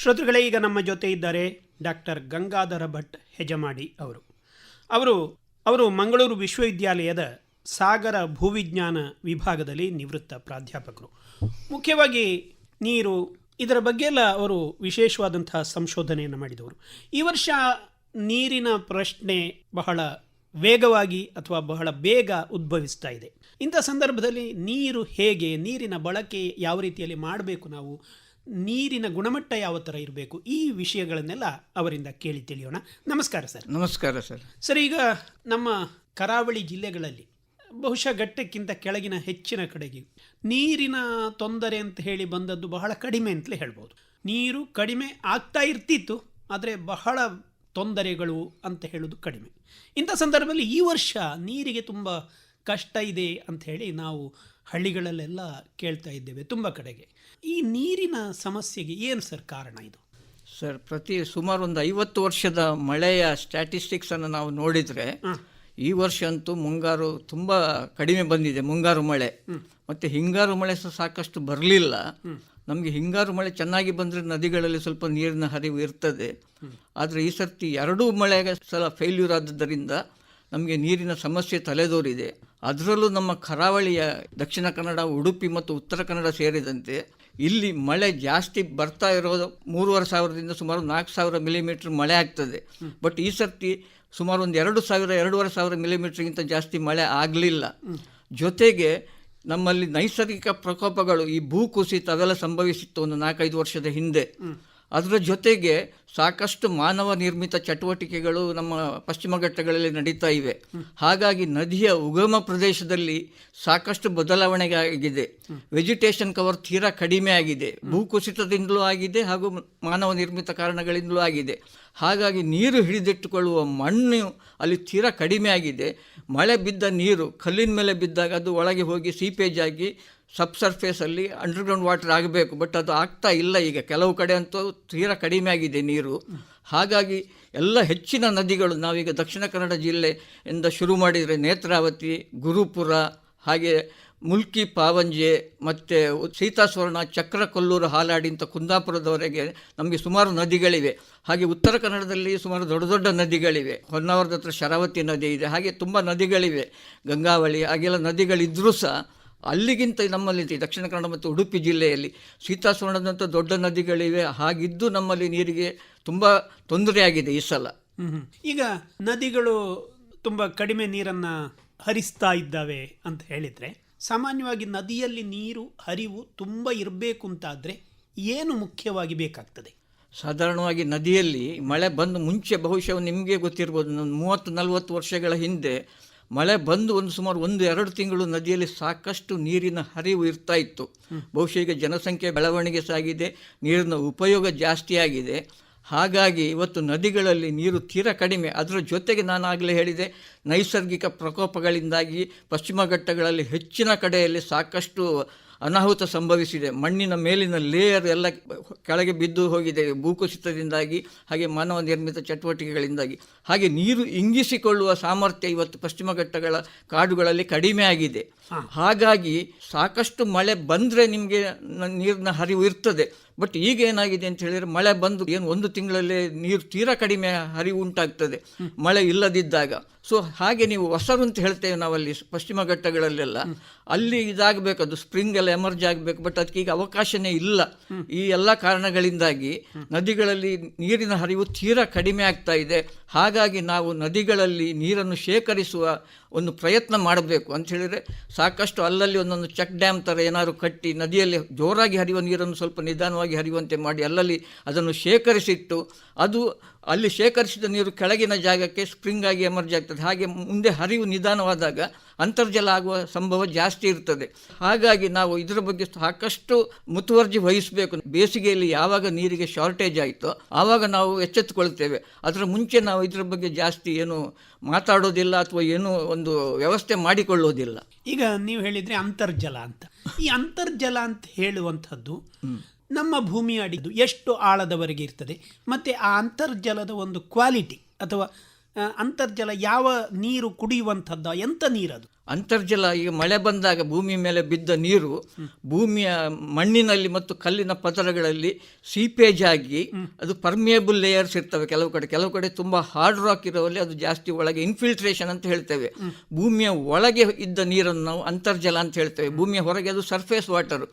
ಶ್ರೋತೃಗಳೇ, ಈಗ ನಮ್ಮ ಜೊತೆ ಇದ್ದಾರೆ ಡಾಕ್ಟರ್ ಗಂಗಾಧರ ಭಟ್ ಹೆಜಮಾಡಿ ಅವರು ಮಂಗಳೂರು ವಿಶ್ವವಿದ್ಯಾಲಯದ ಸಾಗರ ಭೂವಿಜ್ಞಾನ ವಿಭಾಗದಲ್ಲಿ ನಿವೃತ್ತ ಪ್ರಾಧ್ಯಾಪಕರು. ಮುಖ್ಯವಾಗಿ ನೀರು, ಇದರ ಬಗ್ಗೆ ಎಲ್ಲ ಅವರು ವಿಶೇಷವಾದಂತಹ ಸಂಶೋಧನೆಯನ್ನು ಮಾಡಿದವರು. ಈ ವರ್ಷ ನೀರಿನ ಪ್ರಶ್ನೆ ಬಹಳ ವೇಗವಾಗಿ ಅಥವಾ ಬಹಳ ಬೇಗ ಉದ್ಭವಿಸ್ತಾ ಇದೆ. ಇಂಥ ಸಂದರ್ಭದಲ್ಲಿ ನೀರು ಹೇಗೆ, ನೀರಿನ ಬಳಕೆ ಯಾವ ರೀತಿಯಲ್ಲಿ ಮಾಡಬೇಕು, ನಾವು ನೀರಿನ ಗುಣಮಟ್ಟ ಯಾವ ಥರ ಇರಬೇಕು, ಈ ವಿಷಯಗಳನ್ನೆಲ್ಲ ಅವರಿಂದ ಕೇಳಿ ತಿಳಿಯೋಣ. ನಮಸ್ಕಾರ ಸರ್. ನಮಸ್ಕಾರ ಸರ್. ಸರ್, ಈಗ ನಮ್ಮ ಕರಾವಳಿ ಜಿಲ್ಲೆಗಳಲ್ಲಿ ಬಹುಶಃ ಘಟ್ಟಕ್ಕಿಂತ ಕೆಳಗಿನ ಹೆಚ್ಚಿನ ಕಡೆಗೆ ನೀರಿನ ತೊಂದರೆ ಅಂತ ಹೇಳಿ ಬಂದದ್ದು ಬಹಳ ಕಡಿಮೆ ಅಂತಲೇ ಹೇಳ್ಬೋದು. ನೀರು ಕಡಿಮೆ ಆಗ್ತಾ ಇರ್ತಿತ್ತು, ಆದರೆ ಬಹಳ ತೊಂದರೆಗಳು ಅಂತ ಹೇಳೋದು ಕಡಿಮೆ. ಇಂಥ ಸಂದರ್ಭದಲ್ಲಿ ಈ ವರ್ಷ ನೀರಿಗೆ ತುಂಬ ಕಷ್ಟ ಇದೆ ಅಂತ ಹೇಳಿ ನಾವು ಹಳ್ಳಿಗಳಲ್ಲೆಲ್ಲ ಕೇಳ್ತಾ ಇದ್ದೇವೆ ತುಂಬ ಕಡೆಗೆ. ಈ ನೀರಿನ ಸಮಸ್ಯೆಗೆ ಏನು ಸರ್ ಕಾರಣ ಇದು? ಸರ್, ಸುಮಾರು ಒಂದು 50 ವರ್ಷದ ಮಳೆಯ ಸ್ಟ್ಯಾಟಿಸ್ಟಿಕ್ಸನ್ನು ನಾವು ನೋಡಿದರೆ ಈ ವರ್ಷ ಅಂತೂ ಮುಂಗಾರು ತುಂಬ ಕಡಿಮೆ ಬಂದಿದೆ. ಮುಂಗಾರು ಮಳೆ ಮತ್ತು ಹಿಂಗಾರು ಮಳೆ ಸಹ ಸಾಕಷ್ಟು ಬರಲಿಲ್ಲ. ನಮಗೆ ಹಿಂಗಾರು ಮಳೆ ಚೆನ್ನಾಗಿ ಬಂದರೆ ನದಿಗಳಲ್ಲಿ ಸ್ವಲ್ಪ ನೀರಿನ ಹರಿವು ಇರ್ತದೆ. ಆದರೆ ಈ ಸರ್ತಿ ಎರಡೂ ಮಳೆಗೆ ಸಲ ಫೇಲ್ಯೂರ್ ಆದದ್ದರಿಂದ ನಮಗೆ ನೀರಿನ ಸಮಸ್ಯೆ ತಲೆದೋರಿದೆ. ಅದರಲ್ಲೂ ನಮ್ಮ ಕರಾವಳಿಯ ದಕ್ಷಿಣ ಕನ್ನಡ, ಉಡುಪಿ ಮತ್ತು ಉತ್ತರ ಕನ್ನಡ ಸೇರಿದಂತೆ ಇಲ್ಲಿ ಮಳೆ ಜಾಸ್ತಿ ಬರ್ತಾ ಇರೋದು 3,500ದಿಂದ ಸುಮಾರು 4,000 ಮಿಲಿಮೀಟ್ರ್ ಮಳೆ ಆಗ್ತದೆ. ಬಟ್ ಈ ಸರ್ತಿ ಸುಮಾರು ಒಂದು 2,000-2,500 ಮಿಲಿಮೀಟ್ರ್ಗಿಂತ ಜಾಸ್ತಿ ಮಳೆ ಆಗಲಿಲ್ಲ. ಜೊತೆಗೆ ನಮ್ಮಲ್ಲಿ ನೈಸರ್ಗಿಕ ಪ್ರಕೋಪಗಳು, ಈ ಭೂಕುಸಿತ ಅವೆಲ್ಲ ಸಂಭವಿಸಿತ್ತು ಒಂದು 4-5 ವರ್ಷದ ಹಿಂದೆ. ಅದರ ಜೊತೆಗೆ ಸಾಕಷ್ಟು ಮಾನವ ನಿರ್ಮಿತ ಚಟುವಟಿಕೆಗಳು ನಮ್ಮ ಪಶ್ಚಿಮ ಘಟ್ಟಗಳಲ್ಲಿ ನಡೀತಾ ಇವೆ. ಹಾಗಾಗಿ ನದಿಯ ಉಗಮ ಪ್ರದೇಶದಲ್ಲಿ ಸಾಕಷ್ಟು ಬದಲಾವಣೆ ಆಗಿದೆ. ವೆಜಿಟೇಷನ್ ಕವರ್ ತೀರಾ ಕಡಿಮೆ ಆಗಿದೆ. ಭೂಕುಸಿತದಿಂದಲೂ ಆಗಿದೆ ಹಾಗೂ ಮಾನವ ನಿರ್ಮಿತ ಕಾರಣಗಳಿಂದಲೂ ಆಗಿದೆ. ಹಾಗಾಗಿ ನೀರು ಹಿಡಿದಿಟ್ಟುಕೊಳ್ಳುವ ಮಣ್ಣು ಅಲ್ಲಿ ತೀರಾ ಕಡಿಮೆ ಆಗಿದೆ. ಮಳೆ ಬಿದ್ದ ನೀರು ಕಲ್ಲಿನ ಮೇಲೆ ಬಿದ್ದಾಗ ಅದು ಒಳಗೆ ಹೋಗಿ ಸೀಪೇಜ್ ಆಗಿ ಸರ್ಫೇಸಲ್ಲಿ ಅಂಡರ್ಗ್ರೌಂಡ್ ವಾಟರ್ ಆಗಬೇಕು. ಬಟ್ ಅದು ಆಗ್ತಾ ಇಲ್ಲ. ಈಗ ಕೆಲವು ಕಡೆ ಅಂತೂ ತೀರಾ ಕಡಿಮೆ ಆಗಿದೆ ನೀರು. ಹಾಗಾಗಿ ಎಲ್ಲ ಹೆಚ್ಚಿನ ನದಿಗಳು, ನಾವೀಗ ದಕ್ಷಿಣ ಕನ್ನಡ ಜಿಲ್ಲೆಯಿಂದ ಶುರು ಮಾಡಿದರೆ ನೇತ್ರಾವತಿ, ಗುರುಪುರ, ಹಾಗೆ ಮುಲ್ಕಿ, ಪಾವಂಜೆ ಮತ್ತು ಸೀತಾಸ್ವರ್ಣ, ಚಕ್ರಕೊಲ್ಲೂರು, ಹಾಲಾಡಿ ಅಂತ ಕುಂದಾಪುರದವರೆಗೆ ನಮಗೆ ಸುಮಾರು ನದಿಗಳಿವೆ. ಹಾಗೆ ಉತ್ತರ ಕನ್ನಡದಲ್ಲಿ ಸುಮಾರು ದೊಡ್ಡ ದೊಡ್ಡ ನದಿಗಳಿವೆ. ಹೊನ್ನಾವರದ ಹತ್ರ ಶರಾವತಿ ನದಿ ಇದೆ. ಹಾಗೆ ತುಂಬ ನದಿಗಳಿವೆ, ಗಂಗಾವಳಿ, ಹಾಗೆಲ್ಲ ನದಿಗಳಿದ್ದರೂ ಸಹ ಅಲ್ಲಿಗಿಂತ ನಮ್ಮಲ್ಲಿ ದಕ್ಷಿಣ ಕನ್ನಡ ಮತ್ತು ಉಡುಪಿ ಜಿಲ್ಲೆಯಲ್ಲಿ ಸೀತಾಸ್ವರ್ಣದಂಥ ದೊಡ್ಡ ನದಿಗಳಿವೆ. ಹಾಗಿದ್ದು ನಮ್ಮಲ್ಲಿ ನೀರಿಗೆ ತುಂಬ ತೊಂದರೆಯಾಗಿದೆ ಈ ಸಲ. ಈಗ ನದಿಗಳು ತುಂಬ ಕಡಿಮೆ ನೀರನ್ನು ಹರಿಸ್ತಾ ಇದ್ದಾವೆ ಅಂತ ಹೇಳಿದರೆ, ಸಾಮಾನ್ಯವಾಗಿ ನದಿಯಲ್ಲಿ ನೀರು ಹರಿವು ತುಂಬ ಇರಬೇಕು ಅಂತಾದರೆ ಏನು ಮುಖ್ಯವಾಗಿ ಬೇಕಾಗ್ತದೆ? ಸಾಧಾರಣವಾಗಿ ನದಿಯಲ್ಲಿ ಮಳೆ ಬಂದು ಮುಂಚೆ, ಬಹುಶಃ ನಿಮಗೆ ಗೊತ್ತಿರ್ಬೋದು, 30-40 ವರ್ಷಗಳ ಹಿಂದೆ ಮಳೆ ಬಂದು ಸುಮಾರು 1-2 ತಿಂಗಳು ನದಿಯಲ್ಲಿ ಸಾಕಷ್ಟು ನೀರಿನ ಹರಿವು ಇರ್ತಾ ಇತ್ತು. ಬಹುಶಃ ಈಗ ಜನಸಂಖ್ಯೆ ಬೆಳವಣಿಗೆ ಸಾಗಿದೆ, ನೀರಿನ ಉಪಯೋಗ ಜಾಸ್ತಿ ಆಗಿದೆ. ಹಾಗಾಗಿ ಇವತ್ತು ನದಿಗಳಲ್ಲಿ ನೀರು ತೀರಾ ಕಡಿಮೆ. ಅದರ ಜೊತೆಗೆ ನಾನು ಆಗಲೇ ಹೇಳಿದೆ, ನೈಸರ್ಗಿಕ ಪ್ರಕೋಪಗಳಿಂದಾಗಿ ಪಶ್ಚಿಮ ಘಟ್ಟಗಳಲ್ಲಿ ಹೆಚ್ಚಿನ ಕಡೆಯಲ್ಲಿ ಸಾಕಷ್ಟು ಅನಾಹುತ ಸಂಭವಿಸಿದೆ. ಮಣ್ಣಿನ ಮೇಲಿನ ಲೇಯರ್ ಎಲ್ಲ ಕೆಳಗೆ ಬಿದ್ದು ಹೋಗಿದೆ ಭೂಕುಸಿತದಿಂದಾಗಿ, ಹಾಗೆ ಮಾನವ ನಿರ್ಮಿತ ಚಟುವಟಿಕೆಗಳಿಂದಾಗಿ. ಹಾಗೆ ನೀರು ಇಂಗಿಸಿಕೊಳ್ಳುವ ಸಾಮರ್ಥ್ಯ ಇವತ್ತು ಪಶ್ಚಿಮ ಘಟ್ಟಗಳ ಕಾಡುಗಳಲ್ಲಿ ಕಡಿಮೆ ಆಗಿದೆ. ಹಾಗಾಗಿ ಸಾಕಷ್ಟು ಮಳೆ ಬಂದರೆ ನಿಮಗೆ ನೀರಿನ ಹರಿವು ಇರ್ತದೆ. ಬಟ್ ಈಗ ಏನಾಗಿದೆ ಅಂತ ಹೇಳಿದರೆ, ಮಳೆ ಬಂದು 1 ತಿಂಗಳಲ್ಲೇ ನೀರು ತೀರಾ ಕಡಿಮೆ ಹರಿವು ಉಂಟಾಗ್ತದೆ ಮಳೆ ಇಲ್ಲದಿದ್ದಾಗ. ಸೊ ಹಾಗೆ ನೀವು ಹೊಸರು ಅಂತ ಹೇಳ್ತೇವೆ ನಾವಲ್ಲಿ ಪಶ್ಚಿಮ ಘಟ್ಟಗಳಲ್ಲೆಲ್ಲ, ಅಲ್ಲಿ ಇದಾಗಬೇಕು, ಅದು ಸ್ಪ್ರಿಂಗ್ ಎಲ್ಲ ಎಮರ್ಜ್ ಆಗಬೇಕು. ಬಟ್ ಅದಕ್ಕೆ ಈಗ ಅವಕಾಶನೇ ಇಲ್ಲ. ಈ ಎಲ್ಲ ಕಾರಣಗಳಿಂದಾಗಿ ನದಿಗಳಲ್ಲಿ ನೀರಿನ ಹರಿವು ತೀರಾ ಕಡಿಮೆ ಆಗ್ತಾ ಇದೆ. ಹಾಗಾಗಿ ನಾವು ನದಿಗಳಲ್ಲಿ ನೀರನ್ನು ಶೇಖರಿಸುವ ಒಂದು ಪ್ರಯತ್ನ ಮಾಡಬೇಕು ಅಂತ ಹೇಳಿದರೆ, ಸಾಕಷ್ಟು ಅಲ್ಲಲ್ಲಿ ಒಂದೊಂದು ಚೆಕ್ ಡ್ಯಾಮ್ ಥರ ಏನಾದ್ರು ಕಟ್ಟಿ ನದಿಯಲ್ಲಿ ಜೋರಾಗಿ ಹರಿಯುವ ನೀರನ್ನು ಸ್ವಲ್ಪ ನಿಧಾನವಾಗಿ ಹರಿಯುವಂತೆ ಮಾಡಿ ಅಲ್ಲಲ್ಲಿ ಅದನ್ನು ಶೇಖರಿಸಿಟ್ಟು, ಅದು ಅಲ್ಲಿ ಶೇಖರಿಸಿದ ನೀರು ಕೆಳಗಿನ ಜಾಗಕ್ಕೆ ಸ್ಪ್ರಿಂಗ್ ಆಗಿ ಎಮರ್ಜ್ ಆಗ್ತದೆ. ಹಾಗೆ ಮುಂದೆ ಹರಿವು ನಿಧಾನವಾದಾಗ ಅಂತರ್ಜಲ ಆಗುವ ಸಂಭವ ಜಾಸ್ತಿ ಇರ್ತದೆ. ಹಾಗಾಗಿ ನಾವು ಇದರ ಬಗ್ಗೆ ಸಾಕಷ್ಟು ಮುತುವರ್ಜಿ ವಹಿಸಬೇಕು. ಬೇಸಿಗೆಯಲ್ಲಿ ಯಾವಾಗ ನೀರಿಗೆ ಶಾರ್ಟೇಜ್ ಆಯಿತೋ ಆವಾಗ ನಾವು ಎಚ್ಚೆತ್ತುಕೊಳ್ತೇವೆ. ಅದರ ಮುಂಚೆ ನಾವು ಇದರ ಬಗ್ಗೆ ಜಾಸ್ತಿ ಏನು ಮಾತಾಡೋದಿಲ್ಲ ಅಥವಾ ಏನೂ ಒಂದು ವ್ಯವಸ್ಥೆ ಮಾಡಿಕೊಳ್ಳೋದಿಲ್ಲ. ಈಗ ನೀವು ಹೇಳಿದರೆ ಅಂತರ್ಜಲ ಅಂತ. ಈ ಅಂತರ್ಜಲ ಅಂತ ಹೇಳುವಂಥದ್ದು ನಮ್ಮ ಭೂಮಿಯ ಅಡಿದು ಎಷ್ಟು ಆಳದವರೆಗೆ ಇರ್ತದೆ, ಮತ್ತು ಆ ಅಂತರ್ಜಲದ ಒಂದು ಕ್ವಾಲಿಟಿ ಅಥವಾ ಅಂತರ್ಜಲ ಯಾವ ನೀರು ಕುಡಿಯುವಂಥದ್ದು, ಎಂಥ ನೀರದು? ಅಂತರ್ಜಲ ಈಗ ಮಳೆ ಬಂದಾಗ ಭೂಮಿ ಮೇಲೆ ಬಿದ್ದ ನೀರು ಭೂಮಿಯ ಮಣ್ಣಿನಲ್ಲಿ ಮತ್ತು ಕಲ್ಲಿನ ಪದರಗಳಲ್ಲಿ ಸೀಪೇಜ್ ಆಗಿ ಅದು ಪರ್ಮಿಯಬಲ್ ಲೇಯರ್ಸ್ ಇರ್ತವೆ. ಕೆಲವು ಕಡೆ ತುಂಬ ಹಾರ್ಡ್ ರಾಕ್ ಇರೋಲ್ಲಿ ಅದು ಜಾಸ್ತಿ ಒಳಗೆ ಇನ್ಫಿಲ್ಟ್ರೇಷನ್ ಅಂತ ಹೇಳ್ತೇವೆ. ಭೂಮಿಯ ಒಳಗೆ ಇದ್ದ ನೀರನ್ನು ನಾವು ಅಂತರ್ಜಲ ಅಂತ ಹೇಳ್ತೇವೆ. ಭೂಮಿಯ ಹೊರಗೆ ಅದು ಸರ್ಫೇಸ್ ವಾಟರ್.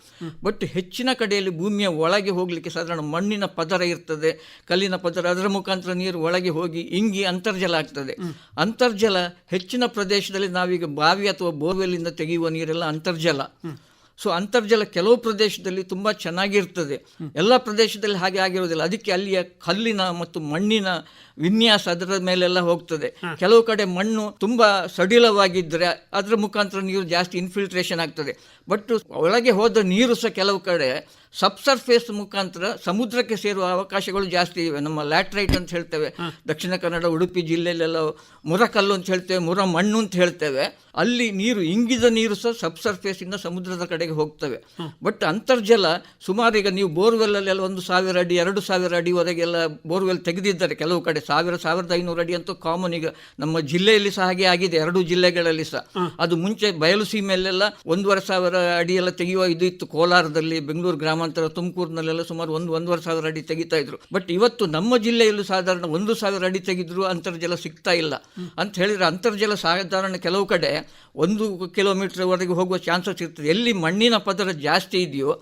ಬಟ್ ಹೆಚ್ಚಿನ ಕಡೆಯಲ್ಲಿ ಭೂಮಿಯ ಒಳಗೆ ಹೋಗಲಿಕ್ಕೆ ಸಾಧಾರಣ ಮಣ್ಣಿನ ಪದರ ಇರ್ತದೆ, ಕಲ್ಲಿನ ಪದರ, ಅದರ ಮುಖಾಂತರ ನೀರು ಒಳಗೆ ಹೋಗಿ ಇಂಗಿ ಅಂತರ್ಜಲ ಆಗ್ತದೆ. ಅಂತರ್ಜಲ ಹೆಚ್ಚಿನ ಪ್ರದೇಶದಲ್ಲಿ ನಾವೀಗ ಬಾವಿ ಅಥವಾ ಬೋರ್ವೆಲ್ಲಿಂದ ತೆಗೆಯುವ ನೀರೆಲ್ಲ ಅಂತರ್ಜಲ. ಸೊ ಅಂತರ್ಜಲ ಕೆಲವು ಪ್ರದೇಶದಲ್ಲಿ ತುಂಬ ಚೆನ್ನಾಗಿರ್ತದೆ, ಎಲ್ಲ ಪ್ರದೇಶದಲ್ಲಿ ಹಾಗೆ ಆಗಿರೋದಿಲ್ಲ. ಅದಕ್ಕೆ ಅಲ್ಲಿಯ ಕಲ್ಲಿನ ಮತ್ತು ಮಣ್ಣಿನ ವಿನ್ಯಾಸ ಅದರ ಮೇಲೆಲ್ಲ ಹೋಗ್ತದೆ. ಕೆಲವು ಕಡೆ ಮಣ್ಣು ತುಂಬ ಸಡಿಲವಾಗಿದ್ದರೆ ಅದರ ಮುಖಾಂತರ ನೀರು ಜಾಸ್ತಿ ಇನ್ಫಿಲ್ಟ್ರೇಷನ್ ಆಗ್ತದೆ. ಬಟ್ ಒಳಗೆ ಹೋದ ನೀರು ಸಹ ಕೆಲವು ಕಡೆ ಸಬ್ಸರ್ಫೇಸ್ ಮುಖಾಂತರ ಸಮುದ್ರಕ್ಕೆ ಸೇರುವ ಅವಕಾಶಗಳು ಜಾಸ್ತಿ ಇವೆ. ನಮ್ಮ ಲ್ಯಾಟ್ರೈಟ್ ಅಂತ ಹೇಳ್ತೇವೆ, ದಕ್ಷಿಣ ಕನ್ನಡ ಉಡುಪಿ ಜಿಲ್ಲೆಯಲ್ಲೆಲ್ಲ ಮುರಕಲ್ಲು ಅಂತ ಹೇಳ್ತೇವೆ, ಮುರ ಮಣ್ಣು ಅಂತ ಹೇಳ್ತೇವೆ. ಅಲ್ಲಿ ನೀರು ಇಂಗಿದ ನೀರು ಸಹ ಸಬ್ಸರ್ಫೇಸಿಂದ ಸಮುದ್ರದ ಕಡೆಗೆ ಹೋಗ್ತವೆ. ಬಟ್ ಅಂತರ್ಜಲ ಸುಮಾರು ಈಗ ನೀವು ಬೋರ್ವೆಲ್ಲಲ್ಲೆಲ್ಲ 1,000 ಅಡಿ 2,000 ಅಡಿವರೆಗೆಲ್ಲ ಬೋರ್ವೆಲ್ ತೆಗೆದಿದ್ದಾರೆ. ಕೆಲವು ಕಡೆ 1,000-1,500 ಅಡಿ ಅಂತೂ ಕಾಮನ್. ಈಗ ನಮ್ಮ ಜಿಲ್ಲೆಯಲ್ಲಿ ಸಹ ಹಾಗೆ ಆಗಿದೆ, 2 ಜಿಲ್ಲೆಗಳಲ್ಲಿ ಸಹ. ಅದು ಮುಂಚೆ ಬಯಲು ಸೀಮೆಯಲ್ಲೆಲ್ಲ 1,500 ಅಡಿ ಎಲ್ಲ ತೆಗೆಯುವ ಇದು ಇತ್ತು. ಕೋಲಾರದಲ್ಲಿ, ಬೆಂಗಳೂರು ಗ್ರಾಮಾಂತರ, ತುಮಕೂರಿನಲ್ಲೆಲ್ಲ ಸುಮಾರು 1,500 ಅಡಿ ತೆಗಿತಾ ಇದ್ರು. ಬಟ್ ಇವತ್ತು ನಮ್ಮ ಜಿಲ್ಲೆಯಲ್ಲೂ ಸಾಧಾರಣ 1,000 ಅಡಿ ತೆಗೆದ್ರು ಅಂತರ್ಜಲ ಸಿಗ್ತಾ ಇಲ್ಲ. ಅಂತ ಹೇಳಿದ್ರೆ ಅಂತರ್ಜಲ ಸಾಧಾರಣ ಕೆಲವು ಕಡೆ 1 ಕಿಲೋಮೀಟರ್ವರೆಗೆ ಹೋಗುವ ಚಾನ್ಸಸ್ ಇರ್ತದೆ. ಎಲ್ಲಿ ಮಣ್ಣಿನ ಪದರ ಜಾಸ್ತಿ ಇದೆಯೋ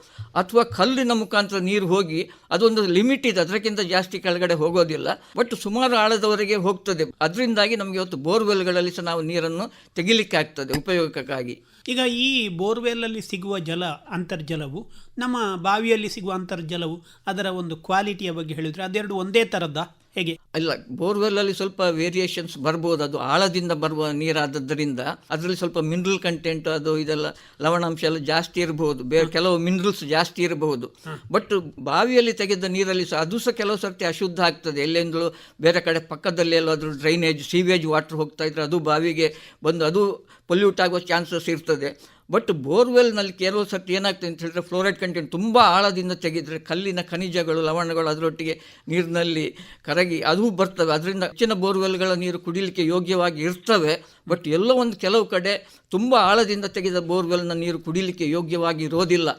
ಅಥವಾ ಕಲ್ಲಿನ ಮುಖಾಂತರ ನೀರು ಹೋಗಿ ಅದೊಂದು ಲಿಮಿಟ್ ಇದೆ, ಅದಕ್ಕಿಂತ ಜಾಸ್ತಿ ಕೆಳಗಡೆ ಹೋಗೋದಿಲ್ಲ. ಬಟ್ ಸುಮಾರು ಆಳದವರೆಗೆ ಹೋಗ್ತದೆ. ಅದರಿಂದಾಗಿ ನಮಗೆ ಇವತ್ತು ಬೋರ್ವೆಲ್ಗಳಲ್ಲಿ ಸಹ ನಾವು ನೀರನ್ನು ತೆಗಿಲಿಕ್ಕೆ ಆಗ್ತದೆ ಉಪಯೋಗಕ್ಕಾಗಿ. ಈಗ ಈ ಬೋರ್ವೆಲ್ಲಲ್ಲಿ ಸಿಗುವ ಜಲ ಅಂತರ್ಜಲವು ನಮ್ಮ ಬಾವಿಯಲ್ಲಿ ಸಿಗುವ ಅಂತರ್ಜಲವು ಅದರ ಒಂದು ಕ್ವಾಲಿಟಿಯ ಬಗ್ಗೆ ಹೇಳಿದರೆ ಅದೆರಡು ಒಂದೇ ಥರದ್ದ ಹೇಗೆ? ಇಲ್ಲ, ಬೋರ್ವೆಲ್ಲಲ್ಲಿ ಸ್ವಲ್ಪ ವೇರಿಯೇಷನ್ಸ್ ಬರ್ಬೋದು. ಅದು ಆಳದಿಂದ ಬರುವ ನೀರಾದದ್ದರಿಂದ ಅದರಲ್ಲಿ ಸ್ವಲ್ಪ ಮಿನರಲ್ ಕಂಟೆಂಟ್ ಅದು ಇದೆಲ್ಲ ಲವಣಾಂಶ ಎಲ್ಲ ಜಾಸ್ತಿ ಇರಬಹುದು, ಬೇರೆ ಕೆಲವು ಮಿನರಲ್ಸ್ ಜಾಸ್ತಿ ಇರಬಹುದು. ಬಟ್ ಬಾವಿಯಲ್ಲಿ ತೆಗೆದ ನೀರಲ್ಲಿ ಸಹ ಅದು ಸಹ ಕೆಲವು ಸರ್ತಿ ಅಶುದ್ಧ ಆಗ್ತದೆ. ಎಲ್ಲೆಂದಲೂ ಬೇರೆ ಕಡೆ ಪಕ್ಕದಲ್ಲಿ ಎಲ್ಲಾದರೂ ಡ್ರೈನೇಜ್ ಸೀವೇಜ್ ವಾಟರ್ ಹೋಗ್ತಾ ಇದ್ರೆ ಅದು ಬಾವಿಗೆ ಬಂದು ಅದು ಪೊಲ್ಯೂಟ್ ಆಗುವ ಚಾನ್ಸಸ್ ಇರ್ತದೆ. ಬಟ್ ಬೋರ್ವೆಲ್ನಲ್ಲಿ ಕೆಲವು ಸರ್ತಿ ಏನಾಗ್ತದೆ ಅಂತ ಹೇಳಿದ್ರೆ ಫ್ಲೋರೈಡ್ ಕಂಟೆಂಟ್ ತುಂಬ ಆಳದಿಂದ ತೆಗೆದರೆ ಕಲ್ಲಿನ ಖನಿಜಗಳು ಲವಣಗಳು ಅದರೊಟ್ಟಿಗೆ ನೀರಿನಲ್ಲಿ ಕರಗಿ ಅದು ಬರ್ತವೆ. ಅದರಿಂದ ಹೆಚ್ಚಿನ ಬೋರ್ವೆಲ್ಗಳ ನೀರು ಕುಡಿಲಿಕ್ಕೆ ಯೋಗ್ಯವಾಗಿ ಇರ್ತವೆ. ಬಟ್ ಎಲ್ಲೋ ಒಂದು ಕೆಲವು ಕಡೆ ತುಂಬ ಆಳದಿಂದ ತೆಗೆದ ಬೋರ್ವೆಲ್ನ ನೀರು ಕುಡಿಲಿಕ್ಕೆ ಯೋಗ್ಯವಾಗಿ ಇರೋದಿಲ್ಲ.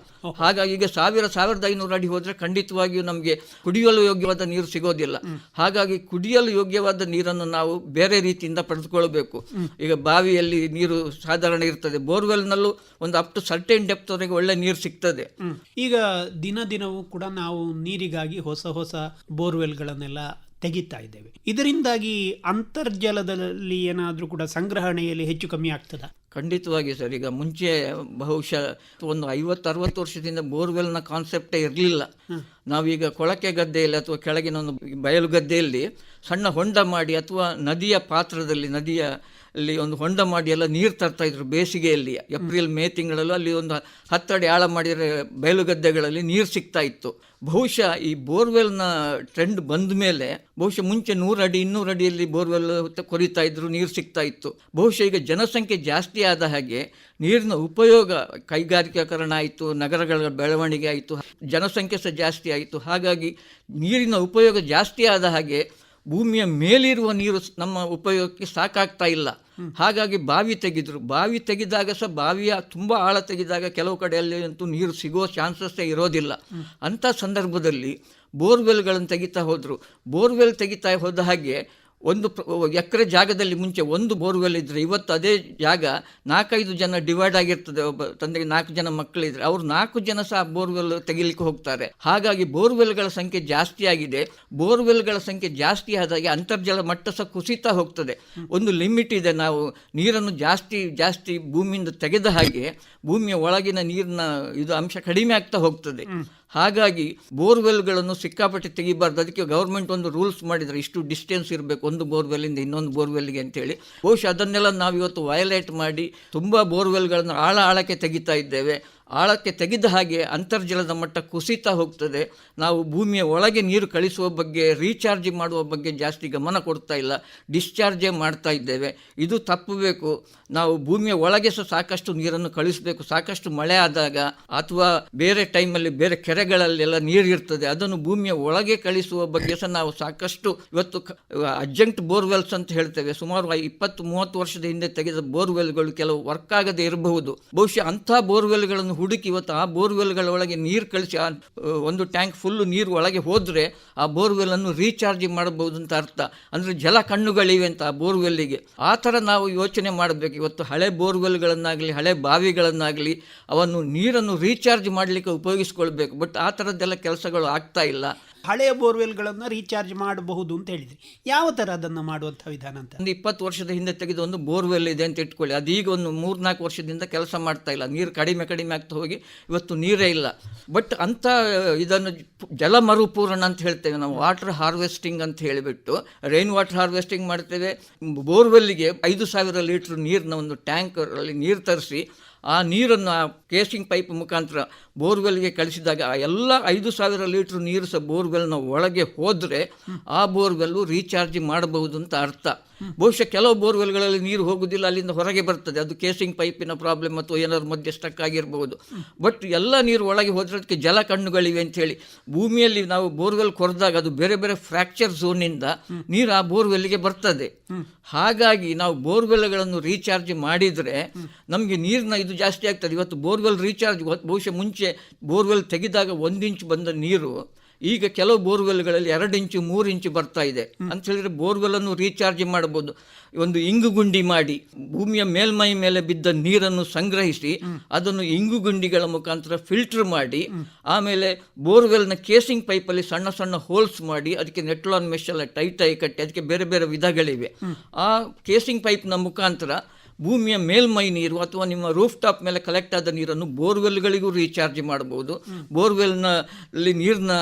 ಹಾಗಾಗಿ ಈಗ 1,000-1,500 ಅಡಿ ಹೋದರೆ ಖಂಡಿತವಾಗಿಯೂ ನಮಗೆ ಕುಡಿಯಲು ಯೋಗ್ಯವಾದ ನೀರು ಸಿಗೋದಿಲ್ಲ. ಹಾಗಾಗಿ ಕುಡಿಯಲು ಯೋಗ್ಯವಾದ ನೀರನ್ನು ನಾವು ಬೇರೆ ರೀತಿಯಿಂದ ಪಡೆದುಕೊಳ್ಬೇಕು. ಈಗ ಬಾವಿಯಲ್ಲಿ ನೀರು ಸಾಧಾರಣ ಇರ್ತದೆ, ಬೋರ್ವೆಲ್ನಲ್ಲೂ ಒಂದು ಅಪ್ ಟು ಸರ್ಟೇನ್ ಡೆಪ್ತ್ ವರೆಗೆ ಒಳ್ಳೆ ನೀರು ಸಿಗ್ತದೆ. ಈಗ ದಿನವೂ ಕೂಡ ನಾವು ನೀರಿಗಾಗಿ ಹೊಸ ಬೋರ್ವೆಲ್ಗಳನ್ನೆಲ್ಲ ತೆಗಿತಾ ಇದ್ದೇವೆ. ಇದರಿಂದಾಗಿ ಅಂತರ್ಜಲದಲ್ಲಿ ಏನಾದರೂ ಕೂಡ ಸಂಗ್ರಹಣೆಯಲ್ಲಿ ಹೆಚ್ಚು ಕಮ್ಮಿ ಆಗ್ತದಾ? ಖಂಡಿತವಾಗಿ ಸರ್. ಈಗ ಮುಂಚೆ ಬಹುಶಃ ಒಂದು 50-60 ವರ್ಷದಿಂದ ಬೋರ್ವೆಲ್ನ ಕಾನ್ಸೆಪ್ಟೇ ಇರಲಿಲ್ಲ. ನಾವೀಗ ಕೊಳಕೆ ಗದ್ದೆಯಲ್ಲಿ ಅಥವಾ ಕೆಳಗಿನ ಒಂದು ಬಯಲು ಗದ್ದೆಯಲ್ಲಿ ಸಣ್ಣ ಹೊಂಡ ಮಾಡಿ ಅಥವಾ ನದಿಯ ಪಾತ್ರದಲ್ಲಿ ಅಲ್ಲಿ ಒಂದು ಹೊಂಡ ಮಾಡಿ ಎಲ್ಲ ನೀರು ತರ್ತಾ ಇದ್ರು ಬೇಸಿಗೆಯಲ್ಲಿ. ಏಪ್ರಿಲ್-ಮೇ ತಿಂಗಳಲ್ಲೂ ಅಲ್ಲಿ ಒಂದು 10 ಅಡಿ ಆಳ ಮಾಡಿದರೆ ಬಯಲುಗದ್ದೆಗಳಲ್ಲಿ ನೀರು ಸಿಗ್ತಾ ಇತ್ತು. ಬಹುಶಃ ಈ ಬೋರ್ವೆಲ್ನ ಟ್ರೆಂಡ್ ಬಂದ ಮೇಲೆ ಬಹುಶಃ ಮುಂಚೆ 100 ಅಡಿ 200 ಅಡಿಯಲ್ಲಿ ಬೋರ್ವೆಲ್ ಕೊರಿತಾ ಇದ್ರು, ನೀರು ಸಿಗ್ತಾ ಇತ್ತು. ಬಹುಶಃ ಈಗ ಜನಸಂಖ್ಯೆ ಜಾಸ್ತಿ ಆದ ಹಾಗೆ ನೀರಿನ ಉಪಯೋಗ ಕೈಗಾರಿಕೀಕರಣ ಆಯಿತು, ನಗರಗಳ ಬೆಳವಣಿಗೆ ಆಯಿತು, ಜನಸಂಖ್ಯೆ ಸಹ ಜಾಸ್ತಿ ಆಯಿತು. ಹಾಗಾಗಿ ನೀರಿನ ಉಪಯೋಗ ಜಾಸ್ತಿ ಆದ ಹಾಗೆ ಭೂಮಿಯ ಮೇಲಿರುವ ನೀರು ನಮ್ಮ ಉಪಯೋಗಕ್ಕೆ ಸಾಕಾಗ್ತಾ ಇಲ್ಲ. ಹಾಗಾಗಿ ಬಾವಿ ತೆಗೆದಾಗ ಸಹ ಬಾವಿಯ ತುಂಬ ಆಳ ತೆಗೆದಾಗ ಕೆಲವು ಕಡೆಯಲ್ಲಿ ಅಂತೂ ನೀರು ಸಿಗೋ ಚಾನ್ಸಸ್ಸೇ ಇರೋದಿಲ್ಲ. ಅಂಥ ಸಂದರ್ಭದಲ್ಲಿ ಬೋರ್ವೆಲ್ಗಳನ್ನು ತೆಗಿತಾ ಹೋದ ಹಾಗೆ ಒಂದು ಎಕರೆ ಜಾಗದಲ್ಲಿ ಮುಂಚೆ ಒಂದು ಬೋರ್ವೆಲ್ ಇದ್ದರೆ ಇವತ್ತು ಅದೇ ಜಾಗ 4-5 ಜನ ಡಿವೈಡ್ ಆಗಿರ್ತದೆ. ಒಬ್ಬ ತಂದೆಗೆ 4 ಜನ ಮಕ್ಕಳಿದ್ರೆ ಅವರು 4 ಜನ ಸಹ ಬೋರ್ವೆಲ್ ತೆಗಿಲಿಕ್ಕೆ ಹೋಗ್ತಾರೆ. ಹಾಗಾಗಿ ಬೋರ್ವೆಲ್ಗಳ ಸಂಖ್ಯೆ ಜಾಸ್ತಿ ಆಗಿದೆ. ಬೋರ್ವೆಲ್ಗಳ ಸಂಖ್ಯೆ ಜಾಸ್ತಿ ಆದಾಗೆ ಅಂತರ್ಜಲ ಮಟ್ಟ ಸಹ ಕುಸಿತಾ ಹೋಗ್ತದೆ. ಒಂದು ಲಿಮಿಟ್ ಇದೆ. ನಾವು ನೀರನ್ನು ಜಾಸ್ತಿ ಭೂಮಿಯಿಂದ ತೆಗೆದ ಹಾಗೆ ಭೂಮಿಯ ಒಳಗಿನ ನೀರಿನ ಇದು ಅಂಶ ಕಡಿಮೆ ಆಗ್ತಾ ಹೋಗ್ತದೆ. ಹಾಗಾಗಿ ಬೋರ್ವೆಲ್ಗಳನ್ನು ಸಿಕ್ಕಾಪಟ್ಟೆ ತೆಗಿಬಾರ್ದು. ಅದಕ್ಕೆ ಗೌರ್ಮೆಂಟ್ ಒಂದು ರೂಲ್ಸ್ ಮಾಡಿದರೆ ಇಷ್ಟು ಡಿಸ್ಟೆನ್ಸ್ ಇರಬೇಕು ಒಂದು ಬೋರ್ವೆಲ್ಲಿಂದ ಇನ್ನೊಂದು ಬೋರ್ವೆಲ್ಗೆ ಅಂತೇಳಿ. ಬಹುಶಃ ಅದನ್ನೆಲ್ಲ ನಾವು ಇವತ್ತು ವಯಲೇಟ್ ಮಾಡಿ ತುಂಬ ಬೋರ್ವೆಲ್ಗಳನ್ನು ಆಳಕ್ಕೆ ತೆಗಿತಾ ಇದ್ದೇವೆ. ಆಳಕ್ಕೆ ತೆಗೆದ ಹಾಗೆ ಅಂತರ್ಜಲದ ಮಟ್ಟ ಕುಸಿತಾ ಹೋಗ್ತದೆ. ನಾವು ಭೂಮಿಯ ಒಳಗೆ ನೀರು ಕಳಿಸುವ ಬಗ್ಗೆ, ರೀಚಾರ್ಜ್ ಮಾಡುವ ಬಗ್ಗೆ ಜಾಸ್ತಿ ಗಮನ ಕೊಡ್ತಾ ಇಲ್ಲ, ಡಿಸ್ಚಾರ್ಜೇ ಮಾಡ್ತಾ ಇದ್ದೇವೆ. ಇದು ತಪ್ಪಬೇಕು. ನಾವು ಭೂಮಿಯ ಒಳಗೆ ಸಹ ಸಾಕಷ್ಟು ನೀರನ್ನು ಕಳಿಸಬೇಕು. ಸಾಕಷ್ಟು ಮಳೆ ಆದಾಗ ಅಥವಾ ಬೇರೆ ಟೈಮಲ್ಲಿ ಬೇರೆ ಕೆರೆಗಳಲ್ಲೆಲ್ಲ ನೀರು ಇರ್ತದೆ, ಅದನ್ನು ಭೂಮಿಯ ಒಳಗೆ ಕಳಿಸುವ ಬಗ್ಗೆ ಸಹ ನಾವು ಸಾಕಷ್ಟು ಇವತ್ತು ಅರ್ಜೆಂಟ್ ಬೋರ್ವೆಲ್ಸ್ ಅಂತ ಹೇಳ್ತೇವೆ. ಸುಮಾರು 20-30 ವರ್ಷದ ಹಿಂದೆ ತೆಗೆದ ಬೋರ್ವೆಲ್ಗಳು ಕೆಲವು ವರ್ಕ್ ಆಗದೆ ಇರಬಹುದು. ಬಹುಶಃ ಅಂಥ ಬೋರ್ವೆಲ್ಗಳನ್ನು ಹುಡುಕಿ ಇವತ್ತು ಆ ಬೋರ್ವೆಲ್ಗಳ ಒಳಗೆ ನೀರು ಕಳಿಸಿ ಒಂದು ಟ್ಯಾಂಕ್ ಫುಲ್ಲು ನೀರು ಒಳಗೆ ಹೋದರೆ ಆ ಬೋರ್ವೆಲ್ ಅನ್ನು ರೀಚಾರ್ಜ್ ಮಾಡಬಹುದು ಅಂತ ಅರ್ಥ. ಅಂದರೆ ಜಲ ಕಣ್ಣುಗಳಿವೆ ಅಂತ ಆ ಬೋರ್ವೆಲ್ಲಿಗೆ. ಆ ಥರ ನಾವು ಯೋಚನೆ ಮಾಡಬೇಕು. ಇವತ್ತು ಹಳೆ ಬೋರ್ವೆಲ್ಗಳನ್ನಾಗಲಿ ಹಳೆ ಬಾವಿಗಳನ್ನಾಗಲಿ ಅವನ್ನು ನೀರನ್ನು ರೀಚಾರ್ಜ್ ಮಾಡಲಿಕ್ಕೆ ಉಪಯೋಗಿಸ್ಕೊಳ್ಬೇಕು. ಬಟ್ ಆ ಥರದ್ದೆಲ್ಲ ಕೆಲಸಗಳು ಆಗ್ತಾ ಇಲ್ಲ. ಹಳೆಯ ಬೋರ್ವೆಲ್ಗಳನ್ನು ರೀಚಾರ್ಜ್ ಮಾಡಬಹುದು ಅಂತ ಹೇಳಿದ್ರಿ. ಯಾವ ಥರ ಅದನ್ನು ಮಾಡುವಂಥ ವಿಧಾನ ಅಂತ? ಒಂದು 20 ವರ್ಷದ ಹಿಂದೆ ತೆಗೆದ ಒಂದು ಬೋರ್ವೆಲ್ ಇದೆ ಅಂತ ಇಟ್ಕೊಳ್ಳಿ. ಅದೀಗ ಒಂದು 3-4 ವರ್ಷದಿಂದ ಕೆಲಸ ಮಾಡ್ತಾ ಇಲ್ಲ. ನೀರು ಕಡಿಮೆ ಆಗ್ತಾ ಹೋಗಿ ಇವತ್ತು ನೀರೇ ಇಲ್ಲ. ಬಟ್ ಅಂತ ಇದನ್ನು ಜಲ ಮರುಪೂರಣ ಅಂತ ಹೇಳ್ತೇವೆ ನಾವು, ವಾಟರ್ ಹಾರ್ವೆಸ್ಟಿಂಗ್ ಅಂತ ಹೇಳಿಬಿಟ್ಟು ರೈನ್ ವಾಟರ್ ಹಾರ್ವೆಸ್ಟಿಂಗ್ ಮಾಡ್ತೇವೆ. ಬೋರ್ವೆಲ್ಗೆ 5,000 ಲೀಟ್ರ್ ನೀರನ್ನ ಒಂದು ಟ್ಯಾಂಕರಲ್ಲಿ ನೀರು ತರಿಸಿ ಆ ನೀರನ್ನು ಆ ಕೇಸಿಂಗ್ ಪೈಪ್ ಮುಖಾಂತರ ಬೋರ್ವೆಲ್ಗೆ ಕಳಿಸಿದಾಗ ಎಲ್ಲ 5,000 ಲೀಟ್ರ್ ನೀರು ಸಹ ಬೋರ್ವೆಲ್ನ ಒಳಗೆ ಹೋದರೆ ಆ ಬೋರ್ವೆಲ್ಲು ರೀಚಾರ್ಜ್ ಮಾಡಬಹುದು ಅಂತ ಅರ್ಥ. ಬಹುಶಃ ಕೆಲವು ಬೋರ್ವೆಲ್ಗಳಲ್ಲಿ ನೀರು ಹೋಗುವುದಿಲ್ಲ, ಅಲ್ಲಿಂದ ಹೊರಗೆ ಬರ್ತದೆ. ಅದು ಕೇಸಿಂಗ್ ಪೈಪಿನ ಪ್ರಾಬ್ಲಮ್ ಅಥವಾ ಏನಾದ್ರು ಮಧ್ಯೆ ಸ್ಟಕ್ ಆಗಿರ್ಬೋದು. ಬಟ್ ಎಲ್ಲ ನೀರು ಒಳಗೆ ಹೋದರೆ ಅದಕ್ಕೆ ಜಲ ಕಣ್ಣುಗಳಿವೆ ಅಂಥೇಳಿ ಭೂಮಿಯಲ್ಲಿ ನಾವು ಬೋರ್ವೆಲ್ ಕೊರೆದಾಗ ಅದು ಬೇರೆ ಬೇರೆ ಫ್ರ್ಯಾಕ್ಚರ್ ಝೋನಿಂದ ನೀರು ಆ ಬೋರ್ವೆಲ್ಗೆ ಬರ್ತದೆ. ಹಾಗಾಗಿ ನಾವು ಬೋರ್ವೆಲ್ಗಳನ್ನು ರೀಚಾರ್ಜ್ ಮಾಡಿದರೆ ನಮಗೆ ನೀರಿನ ಇದು ಜಾಸ್ತಿ ಆಗ್ತದೆ. ಇವತ್ತು ಬೋರ್ವೆಲ್ ರೀಚಾರ್ಜ್ ಬಹುಶಃ ಮುಂಚೆ ಬೋರ್ವೆಲ್ ತೆಗೆದಾಗ 1 ಇಂಚ್ ಬಂದ ನೀರು ಈಗ ಕೆಲವು ಬೋರ್ವೆಲ್ಗಳಲ್ಲಿ 2 ಇಂಚು 3 ಇಂಚು ಬರ್ತಾ ಇದೆ ಅಂತ ಹೇಳಿದ್ರೆ ಬೋರ್ವೆಲ್ ಅನ್ನು ರೀಚಾರ್ಜ್ ಮಾಡಬಹುದು. ಒಂದು ಇಂಗು ಗುಂಡಿ ಮಾಡಿ ಭೂಮಿಯ ಮೇಲ್ಮೈ ಮೇಲೆ ಬಿದ್ದ ನೀರನ್ನು ಸಂಗ್ರಹಿಸಿ ಅದನ್ನು ಇಂಗು ಗುಂಡಿಗಳ ಮುಖಾಂತರ ಫಿಲ್ಟರ್ ಮಾಡಿ ಆಮೇಲೆ ಬೋರ್ವೆಲ್ನ ಕೇಸಿಂಗ್ ಪೈಪಲ್ಲಿ ಸಣ್ಣ ಸಣ್ಣ ಹೋಲ್ಸ್ ಮಾಡಿ ಅದಕ್ಕೆ ನೆಟ್ಲಾನ್ ಮೆಶ್ ಎಲ್ಲ ಟೈಟಾಗಿ ಕಟ್ಟಿ ಅದಕ್ಕೆ ಬೇರೆ ಬೇರೆ ವಿಧಗಳಿವೆ. ಆ ಕೇಸಿಂಗ್ ಪೈಪ್ನ ಮುಖಾಂತರ ಭೂಮಿಯ ಮೇಲ್ಮೈ ನೀರು ಅಥವಾ ನಿಮ್ಮ ರೂಫ್ ಟಾಪ್ ಮೇಲೆ ಕಲೆಕ್ಟ್ ಆದ ನೀರನ್ನು ಬೋರ್ವೆಲ್ಗಳಿಗೂ ರೀಚಾರ್ಜ್ ಮಾಡಬಹುದು. ಬೋರ್ವೆಲ್ನಲ್ಲಿ ನೀರಿನ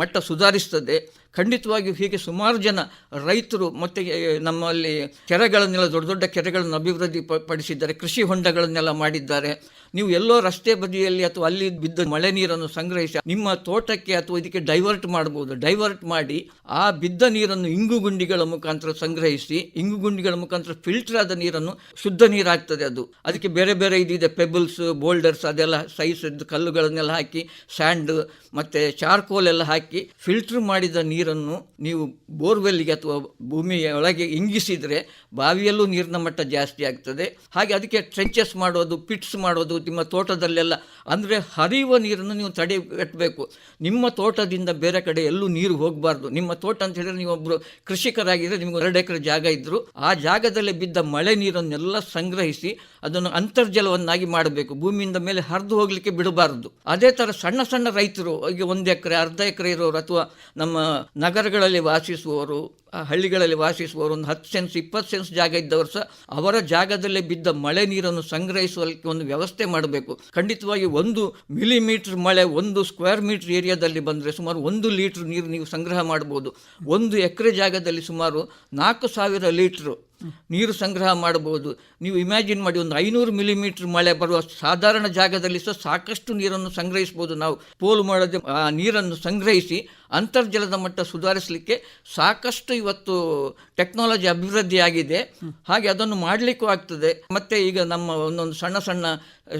ಮಟ್ಟ ಸುಧಾರಿಸ್ತದೆ. ಖಂಡಿತವಾಗಿಯೂ ಹೀಗೆ ಸುಮಾರು ಜನ ರೈತರು ಮತ್ತು ನಮ್ಮಲ್ಲಿ ಕೆರೆಗಳನ್ನೆಲ್ಲ ದೊಡ್ಡ ದೊಡ್ಡ ಕೆರೆಗಳನ್ನು ಅಭಿವೃದ್ಧಿ ಪಡಿಸಿದ್ದಾರೆ, ಕೃಷಿ ಹೊಂಡಗಳನ್ನೆಲ್ಲ ಮಾಡಿದ್ದಾರೆ. ನೀವು ಎಲ್ಲೋ ರಸ್ತೆ ಬದಿಯಲ್ಲಿ ಅಥವಾ ಅಲ್ಲಿ ಬಿದ್ದ ಮಳೆ ನೀರನ್ನು ಸಂಗ್ರಹಿಸಿ ನಿಮ್ಮ ತೋಟಕ್ಕೆ ಅಥವಾ ಇದಕ್ಕೆ ಡೈವರ್ಟ್ ಮಾಡಬಹುದು. ಡೈವರ್ಟ್ ಮಾಡಿ ಆ ಬಿದ್ದ ನೀರನ್ನು ಇಂಗು ಗುಂಡಿಗಳ ಮುಖಾಂತರ ಸಂಗ್ರಹಿಸಿ ಇಂಗು ಗುಂಡಿಗಳ ಮುಖಾಂತರ ಫಿಲ್ಟರ್ ಆದ ನೀರನ್ನು ಶುದ್ಧ ನೀರಾಗ್ತದೆ. ಅದಕ್ಕೆ ಬೇರೆ ಬೇರೆ ಇದಿದೆ, ಪೆಬಲ್ಸ್, ಬೋಲ್ಡರ್ಸ್, ಅದೆಲ್ಲ ಸೈಜ್ ಕಲ್ಲುಗಳನ್ನೆಲ್ಲ ಹಾಕಿ ಸ್ಯಾಂಡ್ ಮತ್ತು ಚಾರ್ಕೋಲ್ ಎಲ್ಲ ಹಾಕಿ ಫಿಲ್ಟರ್ ಮಾಡಿದ ನೀರನ್ನು ನೀವು ಬೋರ್ವೆಲ್ಗೆ ಅಥವಾ ಭೂಮಿಯ ಒಳಗೆ ಇಂಗಿಸಿದರೆ ಬಾವಿಯಲ್ಲೂ ನೀರಿನ ಮಟ್ಟ ಜಾಸ್ತಿ ಆಗ್ತದೆ. ಹಾಗೆ ಅದಕ್ಕೆ ಟ್ರೆಂಚಸ್ ಮಾಡೋದು, ಪಿಟ್ಸ್ ಮಾಡೋದು ನಿಮ್ಮ ತೋಟದಲ್ಲೆಲ್ಲ. ಅಂದರೆ ಹರಿಯುವ ನೀರನ್ನು ನೀವು ತಡೆಗಟ್ಟಬೇಕು. ನಿಮ್ಮ ತೋಟದಿಂದ ಬೇರೆ ಕಡೆ ಎಲ್ಲೂ ನೀರು ಹೋಗಬಾರ್ದು. ನಿಮ್ಮ ತೋಟ ಅಂತ ಹೇಳಿದ್ರೆ ನೀವೊಬ್ಬರು ಕೃಷಿಕರಾಗಿದ್ದರೆ ನಿಮಗೆ 2 ಎಕರೆ ಜಾಗ ಇದ್ದರೂ ಆ ಜಾಗದಲ್ಲಿ ಬಿದ್ದ ಮಳೆ ನೀರನ್ನೆಲ್ಲ ಸಂಗ್ರಹಿಸಿ ಅದನ್ನು ಅಂತರ್ಜಲವನ್ನಾಗಿ ಮಾಡಬೇಕು. ಭೂಮಿಯಿಂದ ಮೇಲೆ ಹರಿದು ಹೋಗಲಿಕ್ಕೆ ಬಿಡಬಾರದು. ಅದೇ ಥರ ಸಣ್ಣ ಸಣ್ಣ ರೈತರು ಈಗ 1 ಎಕರೆ 1/2 ಎಕರೆ ಇರೋರು ಅಥವಾ ನಮ್ಮ ನಗರಗಳಲ್ಲಿ ವಾಸಿಸುವವರು, ಹಳ್ಳಿಗಳಲ್ಲಿ ವಾಸಿಸುವವರು, ಒಂದು 10 ಸೆನ್ಸ್ 20 ಸೆನ್ಸ್ ಜಾಗ ಇದ್ದವರು ಸಹ ಅವರ ಜಾಗದಲ್ಲೇ ಬಿದ್ದ ಮಳೆ ನೀರನ್ನು ಸಂಗ್ರಹಿಸುವಕ್ಕೆ ಒಂದು ವ್ಯವಸ್ಥೆ ಮಾಡಬೇಕು. ಖಂಡಿತವಾಗಿ 1 ಮಿಲಿಮೀಟರ್ ಮಳೆ 1 ಸ್ಕ್ವೇರ್ ಮೀಟರ್ ಏರಿಯಾದಲ್ಲಿ ಬಂದರೆ ಸುಮಾರು 1 ಲೀಟರ್ ನೀರು ನೀವು ಸಂಗ್ರಹ ಮಾಡಬಹುದು. 1 ಎಕರೆ ಜಾಗದಲ್ಲಿ ಸುಮಾರು 4,000 ಲೀಟ್ರು ನೀರು ಸಂಗ್ರಹ ಮಾಡಬಹುದು. ನೀವು ಇಮ್ಯಾಜಿನ್ ಮಾಡಿ, ಒಂದು 500 ಮಿಲಿಮೀಟರ್ ಮಳೆ ಬರುವ ಸಾಧಾರಣ ಜಾಗದಲ್ಲಿ ಸಹ ಸಾಕಷ್ಟು ನೀರನ್ನು ಸಂಗ್ರಹಿಸಬಹುದು. ನಾವು ಪೋಲು ಮಾಡದೆ ಆ ನೀರನ್ನು ಸಂಗ್ರಹಿಸಿ ಅಂತರ್ಜಲದ ಮಟ್ಟ ಸುಧಾರಿಸಲಿಕ್ಕೆ ಸಾಕಷ್ಟು ಇವತ್ತು ಟೆಕ್ನಾಲಜಿ ಅಭಿವೃದ್ಧಿ ಆಗಿದೆ. ಹಾಗೆ ಅದನ್ನು ಮಾಡಲಿಕ್ಕೂ ಆಗ್ತದೆ. ಮತ್ತು ಈಗ ನಮ್ಮ ಒಂದೊಂದು ಸಣ್ಣ ಸಣ್ಣ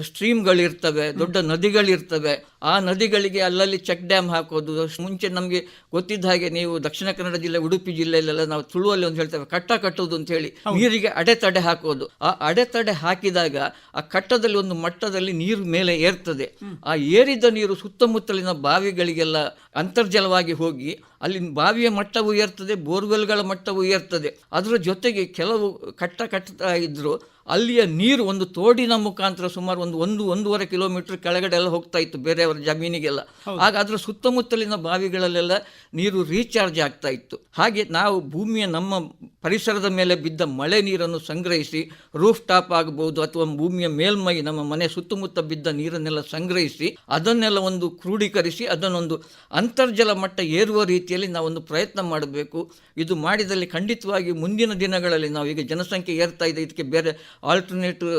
ಸ್ಟ್ರೀಮ್ಗಳಿರ್ತವೆ, ದೊಡ್ಡ ನದಿಗಳಿರ್ತವೆ. ಆ ನದಿಗಳಿಗೆ ಅಲ್ಲಲ್ಲಿ ಚೆಕ್ ಡ್ಯಾಮ್ ಹಾಕೋದು. ಮುಂಚೆ ನಮಗೆ ಗೊತ್ತಿದ್ದ ಹಾಗೆ ನೀವು ದಕ್ಷಿಣ ಕನ್ನಡ ಜಿಲ್ಲೆ, ಉಡುಪಿ ಜಿಲ್ಲೆಯಲ್ಲೆಲ್ಲ ನಾವು ತುಳುವಲ್ಲಿ ಒಂದು ಹೇಳ್ತೇವೆ ಕಟ್ಟ ಕಟ್ಟುವುದು ಅಂತ ಹೇಳಿ, ನೀರಿಗೆ ಅಡೆತಡೆ ಹಾಕೋದು. ಆ ಅಡೆತಡೆ ಹಾಕಿದಾಗ ಆ ಕಟ್ಟದಲ್ಲಿ ಒಂದು ಮಟ್ಟದಲ್ಲಿ ನೀರು ಮೇಲೆ ಏರ್ತದೆ. ಆ ಏರಿದ ನೀರು ಸುತ್ತಮುತ್ತಲಿನ ಬಾವಿಗಳಿಗೆಲ್ಲ ಅಂತರ್ಜಲವಾಗಿ ಹೋಗಿ ಅಲ್ಲಿ ಬಾವಿಯ ಮಟ್ಟವೂ ಏರ್ತದೆ, ಬೋರ್ವೆಲ್ಗಳ ಮಟ್ಟವೂ ಏರ್ತದೆ. ಅದರ ಜೊತೆಗೆ ಕೆಲವು ಕಟ್ಟುತ್ತಾ ಇದ್ದರು ಅಲ್ಲಿಯ ನೀರು ಒಂದು ತೋಡಿನ ಮುಖಾಂತರ ಸುಮಾರು 1-1.5 ಕಿಲೋಮೀಟರ್ ಕೆಳಗಡೆ ಎಲ್ಲ ಹೋಗ್ತಾ ಇತ್ತು ಬೇರೆಯವರ ಜಮೀನಿಗೆಲ್ಲ. ಆಗ ಅದರ ಸುತ್ತಮುತ್ತಲಿನ ಬಾವಿಗಳಲ್ಲೆಲ್ಲ ನೀರು ರೀಚಾರ್ಜ್ ಆಗ್ತಾ ಇತ್ತು. ಹಾಗೆ ನಾವು ಭೂಮಿಯ ನಮ್ಮ ಪರಿಸರದ ಮೇಲೆ ಬಿದ್ದ ಮಳೆ ನೀರನ್ನು ಸಂಗ್ರಹಿಸಿ ರೂಫ್ ಟಾಪ್ ಆಗಬಹುದು ಅಥವಾ ಭೂಮಿಯ ಮೇಲ್ಮೈ ನಮ್ಮ ಮನೆ ಸುತ್ತಮುತ್ತ ಬಿದ್ದ ನೀರನ್ನೆಲ್ಲ ಸಂಗ್ರಹಿಸಿ ಅದನ್ನೆಲ್ಲ ಒಂದು ಕ್ರೋಢೀಕರಿಸಿ ಅದನ್ನೊಂದು ಅಂತರ್ಜಲ ಮಟ್ಟ ಏರುವ ರೀತಿಯಲ್ಲಿ ನಾವೊಂದು ಪ್ರಯತ್ನ ಮಾಡಬೇಕು. ಇದು ಮಾಡಿದಲ್ಲಿ ಖಂಡಿತವಾಗಿ ಮುಂದಿನ ದಿನಗಳಲ್ಲಿ ನಾವು ಈಗ ಜನಸಂಖ್ಯೆ ಏರ್ತಾ ಇದೆ, ಇದಕ್ಕೆ ಬೇರೆ ಆಲ್ಟರ್ನೇಟಿವ್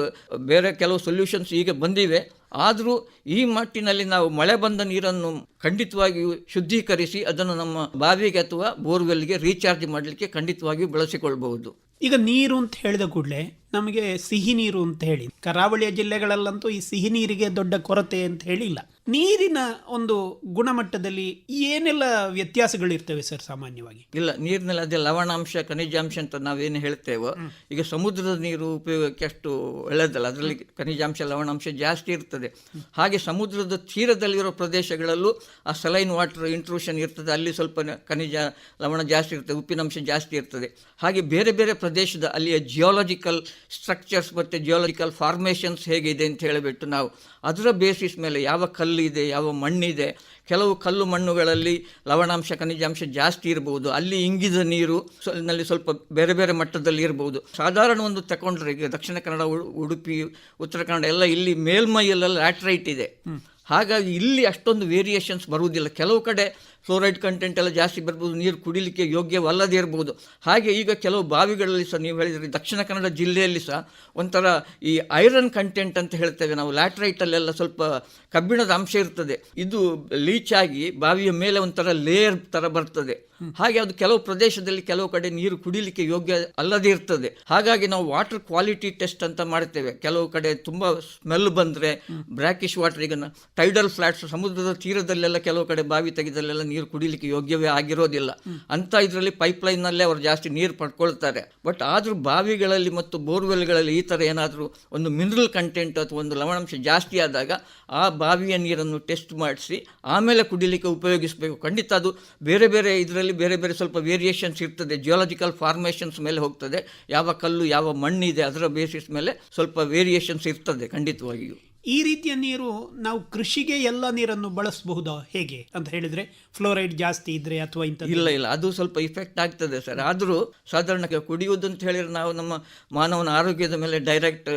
ಬೇರೆ ಕೆಲವು ಸೊಲ್ಯೂಷನ್ಸ್ ಈಗ ಬಂದಿವೆ. ಆದರೂ ಈ ಮಟ್ಟಿನಲ್ಲಿ ನಾವು ಮಳೆ ಬಂದ ನೀರನ್ನು ಖಂಡಿತವಾಗಿಯೂ ಶುದ್ಧೀಕರಿಸಿ ಅದನ್ನು ನಮ್ಮ ಬಾವಿಗೆ ಅಥವಾ ಬೋರ್ವೆಲ್ಗೆ ರೀಚಾರ್ಜ್ ಮಾಡಲಿಕ್ಕೆ ಖಂಡಿತವಾಗಿಯೂ ಬಳಸಿಕೊಳ್ಬಹುದು. ಈಗ ನೀರು ಅಂತ ಹೇಳಿದ ಕೂಡಲೇ ನಮಗೆ ಸಿಹಿ ನೀರು ಅಂತ ಹೇಳಿ, ಕರಾವಳಿಯ ಜಿಲ್ಲೆಗಳಲ್ಲಂತೂ ಈ ಸಿಹಿ ನೀರಿಗೆ ದೊಡ್ಡ ಕೊರತೆ ಅಂತ ಹೇಳಿಲ್ಲ. ನೀರಿನ ಒಂದು ಗುಣಮಟ್ಟದಲ್ಲಿ ಏನೆಲ್ಲ ವ್ಯತ್ಯಾಸಗಳಿರ್ತವೆ ಸರ್ ಸಾಮಾನ್ಯವಾಗಿ? ಇಲ್ಲ, ನೀರಿನಲ್ಲಿ ಅದೇ ಲವಣಾಂಶ ಖನಿಜಾಂಶ ಅಂತ ನಾವೇನು ಹೇಳ್ತೇವೋ, ಈಗ ಸಮುದ್ರದ ನೀರು ಉಪಯೋಗಕ್ಕೆ ಅಷ್ಟು ಒಳ್ಳೆಯದಲ್ಲ, ಅದರಲ್ಲಿ ಖನಿಜಾಂಶ ಲವಣಾಂಶ ಜಾಸ್ತಿ ಇರ್ತದೆ. ಹಾಗೆ ಸಮುದ್ರದ ತೀರದಲ್ಲಿರೋ ಪ್ರದೇಶಗಳಲ್ಲೂ ಆ ಸಲೈನ್ ವಾಟರ್ ಇಂಟ್ರೂಷನ್ ಇರ್ತದೆ, ಅಲ್ಲಿ ಸ್ವಲ್ಪ ಖನಿಜ ಲವಣ ಜಾಸ್ತಿ ಇರ್ತದೆ, ಉಪ್ಪಿನಂಶ ಜಾಸ್ತಿ ಇರ್ತದೆ. ಹಾಗೆ ಬೇರೆ ಬೇರೆ ಪ್ರದೇಶದ ಅಲ್ಲಿಯ ಜಿಯಾಲಜಿಕಲ್ ಸ್ಟ್ರಕ್ಚರ್ಸ್ ಮತ್ತು ಜಿಯಾಲಜಿಕಲ್ ಫಾರ್ಮೇಷನ್ಸ್ ಹೇಗಿದೆ ಅಂತ ಹೇಳಿಬಿಟ್ಟು ನಾವು ಅದರ ಬೇಸಿಸ್ ಮೇಲೆ ಯಾವ ಕಲ್ಲಿದೆ, ಯಾವ ಮಣ್ಣಿದೆ, ಕೆಲವು ಕಲ್ಲು ಮಣ್ಣುಗಳಲ್ಲಿ ಲವಣಾಂಶ ಖನಿಜಾಂಶ ಜಾಸ್ತಿ ಇರಬಹುದು, ಅಲ್ಲಿ ಇಂಗಿದ ನೀರು ನಲ್ಲಿ ಸ್ವಲ್ಪ ಬೇರೆ ಬೇರೆ ಮಟ್ಟದಲ್ಲಿ ಇರಬಹುದು. ಸಾಧಾರಣ ಒಂದು ತಗೊಂಡ್ರೆ ಈಗ ದಕ್ಷಿಣ ಕನ್ನಡ, ಉಡುಪಿ, ಉತ್ತರ ಕನ್ನಡ ಎಲ್ಲ ಇಲ್ಲಿ ಮೇಲ್ಮೈಯಲ್ಲೆಲ್ಲ ಲ್ಯಾಟ್ರೈಟ್ ಇದೆ. ಹಾಗಾಗಿ ಇಲ್ಲಿ ಅಷ್ಟೊಂದು ವೇರಿಯೇಷನ್ಸ್ ಬರುವುದಿಲ್ಲ. ಕೆಲವು ಕಡೆ ಫ್ಲೋರೈಡ್ ಕಂಟೆಂಟ್ ಎಲ್ಲ ಜಾಸ್ತಿ ಬರ್ಬೋದು, ನೀರು ಕುಡಿಲಿಕ್ಕೆ ಯೋಗ್ಯವಲ್ಲದೇ ಇರ್ಬೋದು. ಹಾಗೆ ಈಗ ಕೆಲವು ಬಾವಿಗಳಲ್ಲಿ ಸಹ ನೀವು ಹೇಳಿದ್ರಿ, ದಕ್ಷಿಣ ಕನ್ನಡ ಜಿಲ್ಲೆಯಲ್ಲಿ ಸಹ ಒಂಥರ ಈ ಐರನ್ ಕಂಟೆಂಟ್ ಅಂತ ಹೇಳ್ತೇವೆ ನಾವು, ಲ್ಯಾಟ್ರೈಟಲ್ಲೆಲ್ಲ ಸ್ವಲ್ಪ ಕಬ್ಬಿಣದ ಅಂಶ ಇರ್ತದೆ, ಇದು ಲೀಚ್ ಆಗಿ ಬಾವಿಯ ಮೇಲೆ ಒಂಥರ ಲೇಯರ್ ಥರ ಬರ್ತದೆ. ಹಾಗೆ ಅದು ಕೆಲವು ಪ್ರದೇಶದಲ್ಲಿ ಕೆಲವು ಕಡೆ ನೀರು ಕುಡಿಲಿಕ್ಕೆ ಯೋಗ್ಯ ಅಲ್ಲದೇ ಇರ್ತದೆ. ಹಾಗಾಗಿ ನಾವು ವಾಟರ್ ಕ್ವಾಲಿಟಿ ಟೆಸ್ಟ್ ಅಂತ ಮಾಡ್ತೇವೆ. ಕೆಲವು ಕಡೆ ತುಂಬ ಸ್ಮೆಲ್ ಬಂದರೆ ಬ್ರಾಕಿಶ್ ವಾಟರ್, ಈಗ ಟೈಡಲ್ ಫ್ಲಾಟ್ಸ್ ಸಮುದ್ರದ ತೀರದಲ್ಲೆಲ್ಲ ಕೆಲವು ಕಡೆ ಬಾವಿ ತೆಗೆದಲ್ಲೆಲ್ಲ ನೀರು ಕುಡಿಲಿಕ್ಕೆ ಯೋಗ್ಯವೇ ಆಗಿರೋದಿಲ್ಲ. ಅಂತ ಇದರಲ್ಲಿ ಪೈಪ್ಲೈನ್ನಲ್ಲೇ ಅವರು ಜಾಸ್ತಿ ನೀರು ಪಡ್ಕೊಳ್ತಾರೆ. ಬಟ್ ಆದರೂ ಬಾವಿಗಳಲ್ಲಿ ಮತ್ತು ಬೋರ್ವೆಲ್ಗಳಲ್ಲಿ ಈ ಥರ ಏನಾದರೂ ಒಂದು ಮಿನರಲ್ ಕಂಟೆಂಟ್ ಅಥವಾ ಒಂದು ಲವಣಾಂಶ ಜಾಸ್ತಿ ಆದಾಗ ಆ ಬಾವಿಯ ನೀರನ್ನು ಟೆಸ್ಟ್ ಮಾಡಿಸಿ ಆಮೇಲೆ ಕುಡಿಲಿಕ್ಕೆ ಉಪಯೋಗಿಸಬೇಕು. ಖಂಡಿತ ಅದು ಬೇರೆ ಬೇರೆ ಇದರಲ್ಲಿ ಬೇರೆ ಬೇರೆ ಸ್ವಲ್ಪ ವೇರಿಯೇಷನ್ಸ್ ಇರ್ತದೆ, ಜಿಯಾಲಜಿಕಲ್ ಫಾರ್ಮೇಷನ್ಸ್ ಮೇಲೆ ಹೋಗ್ತದೆ, ಯಾವ ಕಲ್ಲು ಯಾವ ಮಣ್ಣಿದೆ ಅದರ ಬೇಸಿಸ್ ಮೇಲೆ ಸ್ವಲ್ಪ ವೇರಿಯೇಷನ್ಸ್ ಇರ್ತದೆ ಖಂಡಿತವಾಗಿಯೂ. ಈ ರೀತಿಯ ನೀರು ನಾವು ಕೃಷಿಗೆ ಎಲ್ಲ ನೀರನ್ನು ಬಳಸಬಹುದಾ ಹೇಗೆ ಅಂತ ಹೇಳಿದ್ರೆ, ಫ್ಲೋರೈಡ್ ಜಾಸ್ತಿ ಇದ್ರೆ ಅಥವಾ ಇಂಥ? ಇಲ್ಲ, ಅದು ಸ್ವಲ್ಪ ಇಫೆಕ್ಟ್ ಆಗ್ತದೆ ಸರ್. ಆದರೂ ಸಾಧಾರಣ ಕುಡಿಯುವುದು ಅಂತ ಹೇಳಿದ್ರೆ ನಾವು ನಮ್ಮ ಮಾನವನ ಆರೋಗ್ಯದ ಮೇಲೆ ಡೈರೆಕ್ಟ್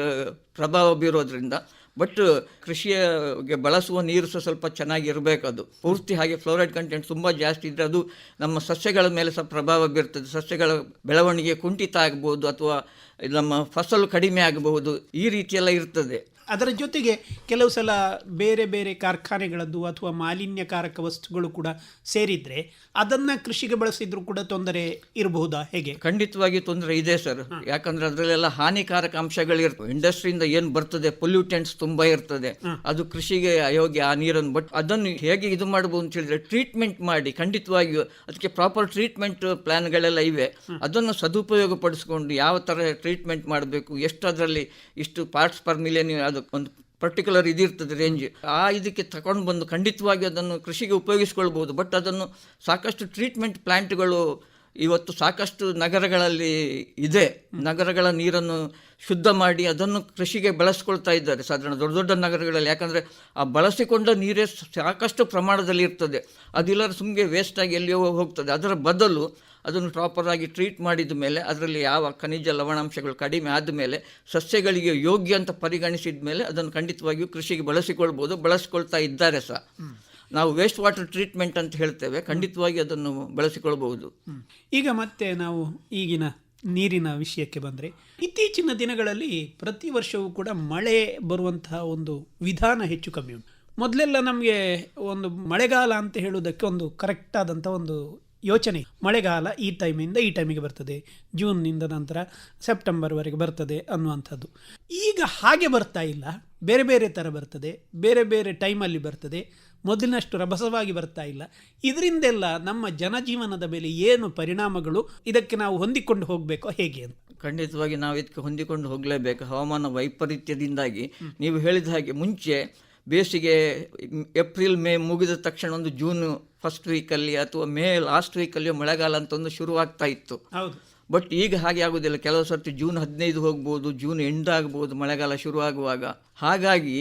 ಪ್ರಭಾವ ಬೀರೋದ್ರಿಂದ, ಬಟ್ ಕೃಷಿಗೆ ಬಳಸುವ ನೀರು ಸಹ ಸ್ವಲ್ಪ ಚೆನ್ನಾಗಿರಬೇಕು. ಅದು ಪೂರ್ತಿ ಹಾಗೆ ಫ್ಲೋರೈಡ್ ಕಂಟೆಂಟ್ ತುಂಬ ಜಾಸ್ತಿ ಇದ್ದರೆ ಅದು ನಮ್ಮ ಸಸ್ಯಗಳ ಮೇಲೆ ಸಹ ಪ್ರಭಾವ ಬೀರ್ತದೆ. ಸಸ್ಯಗಳ ಬೆಳವಣಿಗೆ ಕುಂಠಿತ ಆಗ್ಬೋದು ಅಥವಾ ನಮ್ಮ ಫಸಲು ಕಡಿಮೆ ಆಗಬಹುದು, ಈ ರೀತಿಯೆಲ್ಲ ಇರ್ತದೆ. ಅದರ ಜೊತೆಗೆ ಕೆಲವು ಸಲ ಬೇರೆ ಬೇರೆ ಕಾರ್ಖಾನೆಗಳದ್ದು ಅಥವಾ ಮಾಲಿನ್ಯಕಾರಕ ವಸ್ತುಗಳು ಕೂಡ ಸೇರಿದ್ರೆ ಅದನ್ನು ಕೃಷಿಗೆ ಬಳಸಿದ್ರು ಕೂಡ ತೊಂದರೆ ಇರಬಹುದಾ ಹೇಗೆ? ಖಂಡಿತವಾಗಿ ತೊಂದರೆ ಇದೆ ಸರ್. ಯಾಕಂದ್ರೆ ಅದರಲ್ಲೆಲ್ಲ ಹಾನಿಕಾರಕ ಅಂಶಗಳಿರ್ತವೆ. ಇಂಡಸ್ಟ್ರಿಯಿಂದ ಏನು ಬರ್ತದೆ ಪೊಲ್ಯೂಟೆಂಟ್ಸ್ ತುಂಬ ಇರ್ತದೆ, ಅದು ಕೃಷಿಗೆ ಅಯೋಗ್ಯ ಆ ನೀರನ್ನು. ಬಟ್ ಅದನ್ನು ಹೇಗೆ ಇದು ಮಾಡ್ಬೋದು ಅಂತ ಹೇಳಿದ್ರೆ ಟ್ರೀಟ್ಮೆಂಟ್ ಮಾಡಿ, ಖಂಡಿತವಾಗಿಯೂ ಅದಕ್ಕೆ ಪ್ರಾಪರ್ ಟ್ರೀಟ್ಮೆಂಟ್ ಪ್ಲಾನ್ಗಳೆಲ್ಲ ಇವೆ. ಅದನ್ನು ಸದುಪಯೋಗ ಪಡಿಸ್ಕೊಂಡು ಯಾವ ಥರ ಟ್ರೀಟ್ಮೆಂಟ್ ಮಾಡಬೇಕು, ಎಷ್ಟು ಅದರಲ್ಲಿ ಇಷ್ಟು ಪಾರ್ಟ್ಸ್ ಪರ್ ಮಿಲಿಯನ್, ಅದು ಒಂದು ಪರ್ಟಿಕ್ಯುಲರ್ ಇದಿರ್ತದೆ ರೇಂಜ್, ಆ ಇದಕ್ಕೆ ತಗೊಂಡು ಬಂದು ಖಂಡಿತವಾಗಿ ಅದನ್ನು ಕೃಷಿಗೆ ಉಪಯೋಗಿಸ್ಕೊಳ್ಬೋದು. ಬಟ್ ಅದನ್ನು ಸಾಕಷ್ಟು ಟ್ರೀಟ್ಮೆಂಟ್ ಪ್ಲಾಂಟ್ಗಳು ಇವತ್ತು ಸಾಕಷ್ಟು ನಗರಗಳಲ್ಲಿ ಇದೆ. ನಗರಗಳ ನೀರನ್ನು ಶುದ್ಧ ಮಾಡಿ ಅದನ್ನು ಕೃಷಿಗೆ ಬಳಸ್ಕೊಳ್ತಾ ಇದ್ದಾರೆ ಸಾಧಾರಣ ದೊಡ್ಡ ದೊಡ್ಡ ನಗರಗಳಲ್ಲಿ. ಯಾಕಂದರೆ ಆ ಬಳಸಿಕೊಂಡ ನೀರೇ ಸಾಕಷ್ಟು ಪ್ರಮಾಣದಲ್ಲಿ ಇರ್ತದೆ, ಅದಿಲ್ಲರೂ ಸುಮ್ಮನೆ ವೇಸ್ಟಾಗಿ ಎಲ್ಲಿಯೋ ಹೋಗ್ತದೆ. ಅದರ ಬದಲು ಅದನ್ನು ಪ್ರಾಪರಾಗಿ ಟ್ರೀಟ್ ಮಾಡಿದ ಮೇಲೆ ಅದರಲ್ಲಿ ಯಾವ ಖನಿಜ ಲವಣಾಂಶಗಳು ಕಡಿಮೆ ಆದ ಮೇಲೆ ಸಸ್ಯಗಳಿಗೆ ಯೋಗ್ಯ ಅಂತ ಪರಿಗಣಿಸಿದ ಮೇಲೆ ಅದನ್ನು ಖಂಡಿತವಾಗಿಯೂ ಕೃಷಿಗೆ ಬಳಸಿಕೊಳ್ತಾ ಇದ್ದಾರೆ ಸಹ. ನಾವು ವೇಸ್ಟ್ ವಾಟರ್ ಟ್ರೀಟ್ಮೆಂಟ್ ಅಂತ ಹೇಳ್ತೇವೆ, ಖಂಡಿತವಾಗಿ ಅದನ್ನು ಬಳಸಿಕೊಳ್ಬಹುದು. ಈಗ ಮತ್ತೆ ನಾವು ಈಗಿನ ನೀರಿನ ವಿಷಯಕ್ಕೆ ಬಂದರೆ, ಇತ್ತೀಚಿನ ದಿನಗಳಲ್ಲಿ ಪ್ರತಿ ವರ್ಷವೂ ಕೂಡ ಮಳೆ ಬರುವಂತಹ ಒಂದು ವಿಧಾನ ಹೆಚ್ಚು ಕಮ್ಮಿ ಉಂಟು. ಮೊದಲೆಲ್ಲ ನಮಗೆ ಒಂದು ಮಳೆಗಾಲ ಅಂತ ಹೇಳುವುದಕ್ಕೆ ಒಂದು ಕರೆಕ್ಟ್ ಆದಂಥ ಒಂದು ಯೋಚನೆ, ಮಳೆಗಾಲ ಈ ಟೈಮಿಂದ ಈ ಟೈಮಿಗೆ ಬರ್ತದೆ, ಜೂನ್ನಿಂದ ನಂತರ ಸೆಪ್ಟೆಂಬರ್ವರೆಗೆ ಬರ್ತದೆ ಅನ್ನುವಂಥದ್ದು. ಈಗ ಹಾಗೆ ಬರ್ತಾ ಇಲ್ಲ, ಬೇರೆ ಬೇರೆ ಥರ ಬರ್ತದೆ, ಬೇರೆ ಬೇರೆ ಟೈಮಲ್ಲಿ ಬರ್ತದೆ, ಮೊದಲಿನಷ್ಟು ರಭಸವಾಗಿ ಬರ್ತಾ ಇಲ್ಲ. ಇದರಿಂದೆಲ್ಲ ನಮ್ಮ ಜನಜೀವನದ ಮೇಲೆ ಏನು ಪರಿಣಾಮಗಳು, ಇದಕ್ಕೆ ನಾವು ಹೊಂದಿಕೊಂಡು ಹೋಗಬೇಕೋ ಹೇಗೆ ಅಂತ? ಖಂಡಿತವಾಗಿ ನಾವು ಇದಕ್ಕೆ ಹೊಂದಿಕೊಂಡು ಹೋಗಲೇಬೇಕು. ಹವಾಮಾನ ವೈಪರೀತ್ಯದಿಂದಾಗಿ ನೀವು ಹೇಳಿದ ಹಾಗೆ ಮುಂಚೆ ಬೇಸಿಗೆ ಏಪ್ರಿಲ್ ಮೇ ಮುಗಿದ ತಕ್ಷಣ ಒಂದು ಜೂನ್ ಫಸ್ಟ್ ವೀಕಲ್ಲಿ ಅಥವಾ ಮೇ ಲಾಸ್ಟ್ ವೀಕಲ್ಲಿ ಮಳೆಗಾಲ ಅಂತ ಒಂದು ಶುರುವಾಗ್ತಾ ಇತ್ತು. ಹೌದು. ಬಟ್ ಈಗ ಹಾಗೆ ಆಗೋದಿಲ್ಲ. ಕೆಲವು ಸರ್ತಿ ಜೂನ್ 15 ಹೋಗ್ಬೋದು, ಜೂನ್ ಎಂಡ್ ಆಗ್ಬೋದು ಮಳೆಗಾಲ ಶುರುವಾಗುವಾಗ. ಹಾಗಾಗಿ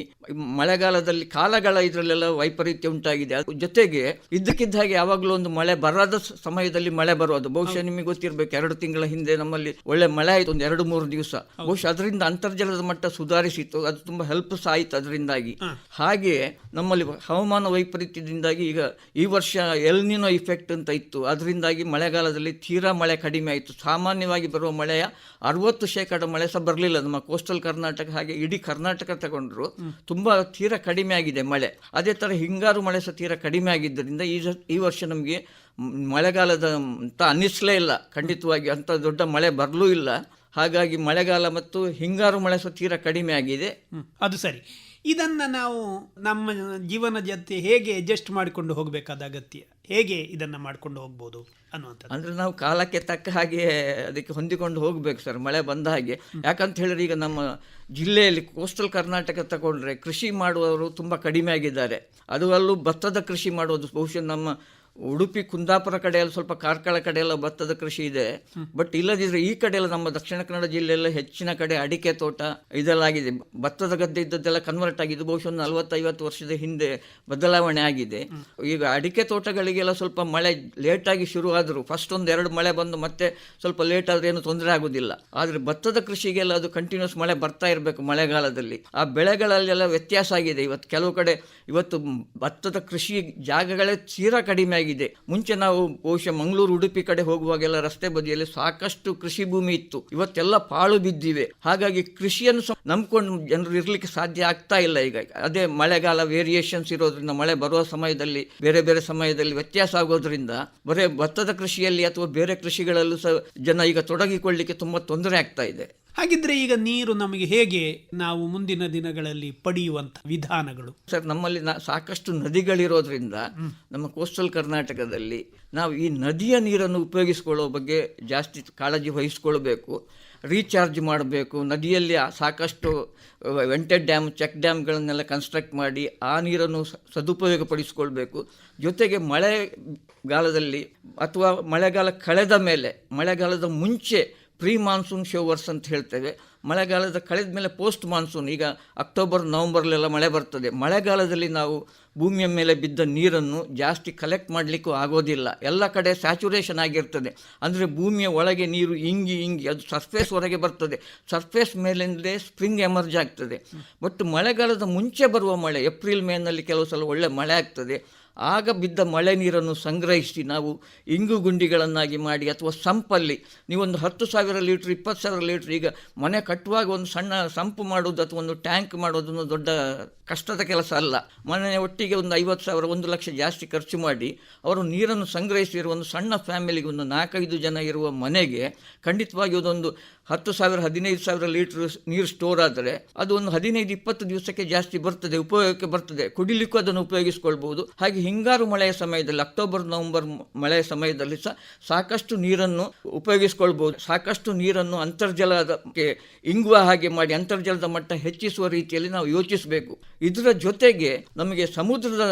ಮಳೆಗಾಲದಲ್ಲಿ ಕಾಲಗಳ ಇದರಲ್ಲೆಲ್ಲ ವೈಪರೀತ್ಯ ಉಂಟಾಗಿದೆ. ಜೊತೆಗೆ ಇದ್ದಕ್ಕಿದ್ದ ಹಾಗೆ ಯಾವಾಗಲೂ ಒಂದು ಮಳೆ ಬರದ ಸಮಯದಲ್ಲಿ ಮಳೆ ಬರೋದು. ಬಹುಶಃ ನಿಮಗೆ ಗೊತ್ತಿರಬೇಕು, 2 ತಿಂಗಳ ಹಿಂದೆ ನಮ್ಮಲ್ಲಿ ಒಳ್ಳೆ ಮಳೆ ಆಯಿತು, ಒಂದು 2-3 ದಿವಸ. ಬಹುಶಃ ಅದರಿಂದ ಅಂತರ್ಜಲದ ಮಟ್ಟ ಸುಧಾರಿಸಿತ್ತು, ಅದು ತುಂಬ ಹೆಲ್ಪ್ ಸಹ ಆಯಿತು ಅದರಿಂದಾಗಿ. ಹಾಗೆ ನಮ್ಮಲ್ಲಿ ಹವಾಮಾನ ವೈಪರೀತ್ಯದಿಂದಾಗಿ ಈಗ ಈ ವರ್ಷ ಎಲ್ ನಿನೋ ಇಫೆಕ್ಟ್ ಅಂತ ಇತ್ತು, ಅದರಿಂದಾಗಿ ಮಳೆಗಾಲದಲ್ಲಿ ತೀರಾ ಮಳೆ ಕಡಿಮೆ ಆಯಿತು. ಸಾಮಾನ್ಯವಾಗಿ ಬರುವ ಮಳೆಯ 60% ಮಳೆ ಸಹ ಬರಲಿಲ್ಲ ನಮ್ಮ ಕೋಸ್ಟಲ್ ಕರ್ನಾಟಕ, ಹಾಗೆ ಇಡೀ ಕರ್ನಾಟಕ ತಗೊಂಡ್ರು ತುಂಬ ತೀರಾ ಕಡಿಮೆ ಆಗಿದೆ ಮಳೆ. ಅದೇ ಥರ ಹಿಂಗಾರು ಮಳೆ ಸಹ ತೀರಾ ಕಡಿಮೆ ಆಗಿದ್ದರಿಂದ ಈ ವರ್ಷ ನಮಗೆ ಮಳೆಗಾಲದ ಅಂತ ಅನ್ನಿಸ್ಲೇ ಇಲ್ಲ. ಖಂಡಿತವಾಗಿ ಅಂಥ ದೊಡ್ಡ ಮಳೆ ಬರಲೂ ಇಲ್ಲ. ಹಾಗಾಗಿ ಮಳೆಗಾಲ ಮತ್ತು ಹಿಂಗಾರು ಮಳೆ ಸಹ ತೀರಾ ಕಡಿಮೆ ಆಗಿದೆ. ಅದು ಸರಿ. ಇದನ್ನು ನಾವು ನಮ್ಮ ಜೀವನ ಜೊತೆ ಹೇಗೆ ಅಡ್ಜಸ್ಟ್ ಮಾಡಿಕೊಂಡು ಹೋಗಬೇಕಾದ ಅಗತ್ಯ, ಹೇಗೆ ಇದನ್ನು ಮಾಡ್ಕೊಂಡು ಹೋಗ್ಬೋದು ಅನ್ನುವಂಥದ್ದು? ಅಂದರೆ ನಾವು ಕಾಲಕ್ಕೆ ತಕ್ಕ ಹಾಗೆ ಅದಕ್ಕೆ ಹೊಂದಿಕೊಂಡು ಹೋಗಬೇಕು ಸರ್, ಮಳೆ ಬಂದ ಹಾಗೆ. ಯಾಕಂತ ಹೇಳಿದ್ರೆ ಈಗ ನಮ್ಮ ಜಿಲ್ಲೆಯಲ್ಲಿ ಕೋಸ್ಟಲ್ ಕರ್ನಾಟಕ ತಗೊಂಡ್ರೆ ಕೃಷಿ ಮಾಡುವವರು ತುಂಬ ಕಡಿಮೆ ಆಗಿದ್ದಾರೆ. ಅಲ್ಲೂ ಭತ್ತದ ಕೃಷಿ ಮಾಡೋದು ಬಹುಶಃ ನಮ್ಮ ಉಡುಪಿ ಕುಂದಾಪುರ ಕಡೆಯಲ್ಲಿ ಸ್ವಲ್ಪ ಕಾರ್ಕಳ ಕಡೆಯೆಲ್ಲ ಭತ್ತದ ಕೃಷಿ ಇದೆ. ಬಟ್ ಇಲ್ಲದಿದ್ರೆ ಈ ಕಡೆ ಎಲ್ಲ ನಮ್ಮ ದಕ್ಷಿಣ ಕನ್ನಡ ಜಿಲ್ಲೆಯಲ್ಲ ಹೆಚ್ಚಿನ ಕಡೆ ಅಡಿಕೆ ತೋಟ ಇದೆಲ್ಲ ಆಗಿದೆ. ಭತ್ತದ ಗದ್ದೆ ಇದ್ದದ್ದೆಲ್ಲ ಕನ್ವರ್ಟ್ ಆಗಿದೆ. ಬಹುಶಃ 40-50 ವರ್ಷದ ಹಿಂದೆ ಬದಲಾವಣೆ ಆಗಿದೆ. ಈಗ ಅಡಿಕೆ ತೋಟಗಳಿಗೆಲ್ಲ ಸ್ವಲ್ಪ ಮಳೆ ಲೇಟಾಗಿ ಶುರು ಆದರೂ ಫಸ್ಟ್ 1-2 ಮಳೆ ಬಂದು ಮತ್ತೆ ಸ್ವಲ್ಪ ಲೇಟ್ ಆದರೆ ಏನು ತೊಂದರೆ ಆಗೋದಿಲ್ಲ. ಆದರೆ ಭತ್ತದ ಕೃಷಿಗೆಲ್ಲ ಅದು ಕಂಟಿನ್ಯೂಸ್ ಮಳೆ ಬರ್ತಾ ಇರಬೇಕು ಮಳೆಗಾಲದಲ್ಲಿ. ಆ ಬೆಳೆಗಳಲ್ಲೆಲ್ಲ ವ್ಯತ್ಯಾಸ ಆಗಿದೆ. ಕೆಲವು ಕಡೆ ಇವತ್ತು ಭತ್ತದ ಕೃಷಿ ಜಾಗಗಳೇ ತೀರಾ ಕಡಿಮೆ ಆಗಿದೆ. ಮುಂಚೆ ನಾವು ಬಹುಶಃ ಮಂಗಳೂರು ಉಡುಪಿ ಕಡೆ ಹೋಗುವಾಗೆಲ್ಲ ರಸ್ತೆ ಬದಿಯಲ್ಲಿ ಸಾಕಷ್ಟು ಕೃಷಿ ಭೂಮಿ ಇತ್ತು. ಇವತ್ತೆಲ್ಲ ಪಾಳು ಬಿದ್ದಿವೆ. ಹಾಗಾಗಿ ಕೃಷಿಯನ್ನು ನಂಬ್ಕೊಂಡು ಜನರು ಇರಲಿಕ್ಕೆ ಸಾಧ್ಯ ಆಗ್ತಾ ಇಲ್ಲ. ಈಗ ಅದೇ ಮಳೆಗಾಲ ವೇರಿಯೇಷನ್ಸ್ ಇರೋದ್ರಿಂದ ಮಳೆ ಬರುವ ಸಮಯದಲ್ಲಿ ಬೇರೆ ಬೇರೆ ಸಮಯದಲ್ಲಿ ವ್ಯತ್ಯಾಸ ಆಗೋದ್ರಿಂದ ಬರೀ ಭತ್ತದ ಕೃಷಿಯಲ್ಲಿ ಅಥವಾ ಬೇರೆ ಕೃಷಿಗಳಲ್ಲೂ ಸಹ ಜನ ಈಗ ತೊಡಗಿಕೊಳ್ಳಿಕ್ಕೆ ತುಂಬಾ ತೊಂದರೆ ಆಗ್ತಾ ಇದೆ. ಹಾಗಿದ್ರೆ ಈಗ ನೀರು ನಮಗೆ ಹೇಗೆ ನಾವು ಮುಂದಿನ ದಿನಗಳಲ್ಲಿ ಪಡೆಯುವಂಥ ವಿಧಾನಗಳು? ಸರ್, ನಮ್ಮಲ್ಲಿ ಸಾಕಷ್ಟು ನದಿಗಳಿರೋದ್ರಿಂದ ನಮ್ಮ ಕೋಸ್ಟಲ್ ಕರ್ನಾಟಕದಲ್ಲಿ ನಾವು ಈ ನದಿಯ ನೀರನ್ನು ಉಪಯೋಗಿಸಿಕೊಳ್ಳೋ ಬಗ್ಗೆ ಜಾಸ್ತಿ ಕಾಳಜಿ ವಹಿಸ್ಕೊಳ್ಬೇಕು. ರೀಚಾರ್ಜ್ ಮಾಡಬೇಕು. ನದಿಯಲ್ಲಿ ಸಾಕಷ್ಟು ವೆಂಟೆಡ್ ಡ್ಯಾಮ್, ಚೆಕ್ ಡ್ಯಾಮ್ಗಳನ್ನೆಲ್ಲ ಕನ್ಸ್ಟ್ರಕ್ಟ್ ಮಾಡಿ ಆ ನೀರನ್ನು ಸದುಪಯೋಗಪಡಿಸಿಕೊಳ್ಬೇಕು. ಜೊತೆಗೆ ಮಳೆಗಾಲದಲ್ಲಿ ಅಥವಾ ಮಳೆಗಾಲ ಕಳೆದ ಮೇಲೆ, ಮಳೆಗಾಲದ ಮುಂಚೆ ಪ್ರೀ ಮಾನ್ಸೂನ್ ಶೋವರ್ಸ್ ಅಂತ ಹೇಳ್ತೇವೆ. ಮಳೆಗಾಲದ ಕಳೆದ ಮೇಲೆ ಪೋಸ್ಟ್ ಮಾನ್ಸೂನ್, ಈಗ ಅಕ್ಟೋಬರ್-ನವಂಬರ್ಲೆಲ್ಲ ಮಳೆ ಬರ್ತದೆ. ಮಳೆಗಾಲದಲ್ಲಿ ನಾವು ಭೂಮಿಯ ಮೇಲೆ ಬಿದ್ದ ನೀರನ್ನು ಜಾಸ್ತಿ ಕಲೆಕ್ಟ್ ಮಾಡಲಿಕ್ಕೂ ಆಗೋದಿಲ್ಲ. ಎಲ್ಲ ಕಡೆ ಸ್ಯಾಚುರೇಷನ್ ಆಗಿರ್ತದೆ. ಅಂದರೆ ಭೂಮಿಯ ಒಳಗೆ ನೀರು ಇಂಗಿ ಅದು ಸರ್ಫೇಸ್ ಹೊರಗೆ ಬರ್ತದೆ. ಸರ್ಫೇಸ್ ಮೇಲಿಂದಲೇ ಸ್ಪ್ರಿಂಗ್ ಎಮರ್ಜ್ ಆಗ್ತದೆ. ಬಟ್ ಮಳೆಗಾಲದ ಮುಂಚೆ ಬರುವ ಮಳೆ, ಏಪ್ರಿಲ್-ಮೇನಲ್ಲಿ ಕೆಲವು ಸಲ ಒಳ್ಳೆ ಮಳೆ ಆಗ್ತದೆ. ಆಗ ಬಿದ್ದ ಮಳೆ ನೀರನ್ನು ಸಂಗ್ರಹಿಸಿ ನಾವು ಇಂಗು ಗುಂಡಿಗಳನ್ನಾಗಿ ಮಾಡಿ ಅಥವಾ ಸಂಪಲ್ಲಿ ನೀವೊಂದು 10,000 ಲೀಟ್ರ್ 20,000 ಲೀಟ್ರ್, ಈಗ ಮನೆ ಕಟ್ಟುವಾಗ ಒಂದು ಸಣ್ಣ ಸಂಪು ಮಾಡೋದು ಅಥವಾ ಒಂದು ಟ್ಯಾಂಕ್ ಮಾಡೋದನ್ನು ದೊಡ್ಡ ಕಷ್ಟದ ಕೆಲಸ ಅಲ್ಲ. ಮನೆ ಒಟ್ಟಿಗೆ ಒಂದು 50,000 1 ಲಕ್ಷ ಜಾಸ್ತಿ ಖರ್ಚು ಮಾಡಿ ಅವರು ನೀರನ್ನು ಸಂಗ್ರಹಿಸಿರುವ ಒಂದು ಸಣ್ಣ ಫ್ಯಾಮಿಲಿಗೆ, ಒಂದು 4-5 ಜನ ಇರುವ ಮನೆಗೆ ಖಂಡಿತವಾಗಿ ಅದೊಂದು 10,000-15,000 ಲೀಟ್ರ್ ನೀರು ಸ್ಟೋರ್ ಆದರೆ ಅದು ಒಂದು 15-20 ದಿವಸಕ್ಕೆ ಜಾಸ್ತಿ ಬರ್ತದೆ, ಉಪಯೋಗಕ್ಕೆ ಬರ್ತದೆ. ಕುಡಿಲಿಕ್ಕೂ ಅದನ್ನು ಉಪಯೋಗಿಸ್ಕೊಳ್ಬಹುದು. ಹಾಗೆ ಹಿಂಗಾರು ಮಳೆಯ ಸಮಯದಲ್ಲಿ, ಅಕ್ಟೋಬರ್-ನವಂಬರ್ ಮಳೆಯ ಸಮಯದಲ್ಲಿ ಸಹ ಸಾಕಷ್ಟು ನೀರನ್ನು ಉಪಯೋಗಿಸ್ಕೊಳ್ಬಹುದು. ಸಾಕಷ್ಟು ನೀರನ್ನು ಅಂತರ್ಜಲಕ್ಕೆ ಇಂಗುವ ಹಾಗೆ ಮಾಡಿ ಅಂತರ್ಜಲದ ಮಟ್ಟ ಹೆಚ್ಚಿಸುವ ರೀತಿಯಲ್ಲಿ ನಾವು ಯೋಚಿಸಬೇಕು. ಇದರ ಜೊತೆಗೆ ನಮಗೆ ಸಮುದ್ರದ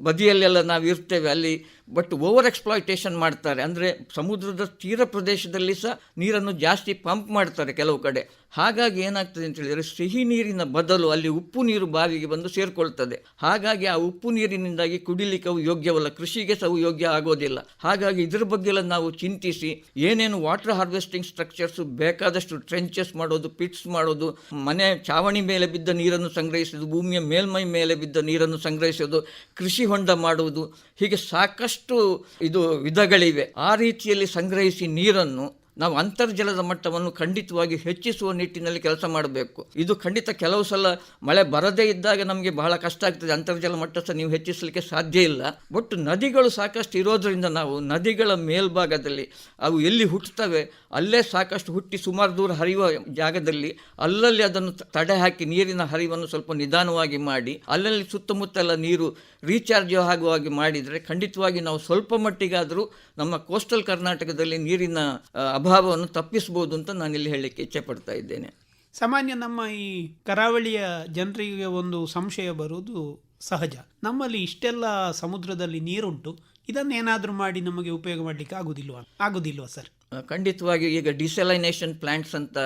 ಬದಿಯಲ್ಲೆಲ್ಲ ನಾವು ಇರ್ತೇವೆ ಅಲ್ಲಿ, ಬಟ್ ಓವರ್ ಎಕ್ಸ್ಪ್ಲಾಯ್ಟೇಷನ್ ಮಾಡ್ತಾರೆ. ಅಂದರೆ ಸಮುದ್ರದ ತೀರ ಪ್ರದೇಶದಲ್ಲಿ ಸಹ ನೀರನ್ನು ಜಾಸ್ತಿ ಪಂಪ್ ಮಾಡ್ತಾರೆ ಕೆಲವು ಕಡೆ. ಹಾಗಾಗಿ ಏನಾಗ್ತದೆ ಅಂತ ಹೇಳಿದರೆ ಸಿಹಿ ನೀರಿನ ಬದಲು ಅಲ್ಲಿ ಉಪ್ಪು ನೀರು ಬಾವಿಗೆ ಬಂದು ಸೇರಿಕೊಳ್ತದೆ. ಹಾಗಾಗಿ ಆ ಉಪ್ಪು ನೀರಿನಿಂದಾಗಿ ಕುಡಿಲಿಕ್ಕೆ ಅವು ಯೋಗ್ಯವಲ್ಲ, ಕೃಷಿಗೆ ಸಹ ಯೋಗ್ಯ ಆಗೋದಿಲ್ಲ. ಹಾಗಾಗಿ ಇದ್ರ ಬಗ್ಗೆ ಎಲ್ಲ ನಾವು ಚಿಂತಿಸಿ ಏನೇನು ವಾಟರ್ ಹಾರ್ವೆಸ್ಟಿಂಗ್ ಸ್ಟ್ರಕ್ಚರ್ಸ್ ಬೇಕಾದಷ್ಟು ಟ್ರೆಂಚಸ್ ಮಾಡೋದು, ಪಿಟ್ಸ್ ಮಾಡೋದು, ಮನೆ ಚಾವಣಿ ಮೇಲೆ ಬಿದ್ದ ನೀರನ್ನು ಸಂಗ್ರಹಿಸೋದು, ಭೂಮಿಯ ಮೇಲ್ಮೈ ಮೇಲೆ ಬಿದ್ದ ನೀರನ್ನು ಸಂಗ್ರಹಿಸೋದು, ಕೃಷಿ ಹೊಂಡ ಮಾಡುವುದು, ಹೀಗೆ ಸಾಕಷ್ಟು ಇದು ವಿಧಗಳಿವೆ. ಆ ರೀತಿಯಲ್ಲಿ ಸಂಗ್ರಹಿಸಿ ನೀರನ್ನು ನಾವು ಅಂತರ್ಜಲದ ಮಟ್ಟವನ್ನು ಖಂಡಿತವಾಗಿ ಹೆಚ್ಚಿಸುವ ನಿಟ್ಟಿನಲ್ಲಿ ಕೆಲಸ ಮಾಡಬೇಕು. ಇದು ಖಂಡಿತ ಕೆಲವು ಸಲ ಮಳೆ ಬರದೇ ಇದ್ದಾಗ ನಮಗೆ ಬಹಳ ಕಷ್ಟ ಆಗ್ತದೆ. ಅಂತರ್ಜಲ ಮಟ್ಟ ಸಹ ನೀವು ಹೆಚ್ಚಿಸಲಿಕ್ಕೆ ಸಾಧ್ಯ ಇಲ್ಲ. ಬಟ್ ನದಿಗಳು ಸಾಕಷ್ಟು ಇರೋದರಿಂದ ನಾವು ನದಿಗಳ ಮೇಲ್ಭಾಗದಲ್ಲಿ ಅವು ಎಲ್ಲಿ ಹುಟ್ಟುತ್ತವೆ ಅಲ್ಲೇ ಸಾಕಷ್ಟು ಹುಟ್ಟಿ ಸುಮಾರು ದೂರ ಹರಿಯುವ ಜಾಗದಲ್ಲಿ ಅಲ್ಲಲ್ಲಿ ಅದನ್ನು ತಡೆ ಹಾಕಿ ನೀರಿನ ಹರಿವನ್ನು ಸ್ವಲ್ಪ ನಿಧಾನವಾಗಿ ಮಾಡಿ ಅಲ್ಲಲ್ಲಿ ಸುತ್ತಮುತ್ತಲ ನೀರು ರೀಚಾರ್ಜ್ ಆಗುವಾಗಿ ಮಾಡಿದರೆ ಖಂಡಿತವಾಗಿ ನಾವು ಸ್ವಲ್ಪ ಮಟ್ಟಿಗಾದರೂ ನಮ್ಮ ಕೋಸ್ಟಲ್ ಕರ್ನಾಟಕದಲ್ಲಿ ನೀರಿನ ಅಭಾವವನ್ನು ತಪ್ಪಿಸಬಹುದು ಅಂತ ನಾನಿಲ್ಲಿ ಹೇಳಲಿಕ್ಕೆ ಇಚ್ಛೆ ಪಡ್ತಾ ಇದ್ದೇನೆ. ಸಾಮಾನ್ಯ ನಮ್ಮ ಈ ಕರಾವಳಿಯ ಜನರಿಗೆ ಒಂದು ಸಂಶಯ ಬರುವುದು ಸಹಜ. ನಮ್ಮಲ್ಲಿ ಇಷ್ಟೆಲ್ಲ ಸಮುದ್ರದಲ್ಲಿ ನೀರುಂಟು, ಇದನ್ನೇನಾದರೂ ಮಾಡಿ ನಮಗೆ ಉಪಯೋಗ ಮಾಡಲಿಕ್ಕೆ ಆಗೋದಿಲ್ವಾ ಸರ್? ಖಂಡಿತವಾಗಿ ಈಗ ಡಿಸಲೈನೇಷನ್ ಪ್ಲಾಂಟ್ಸ್ ಅಂತ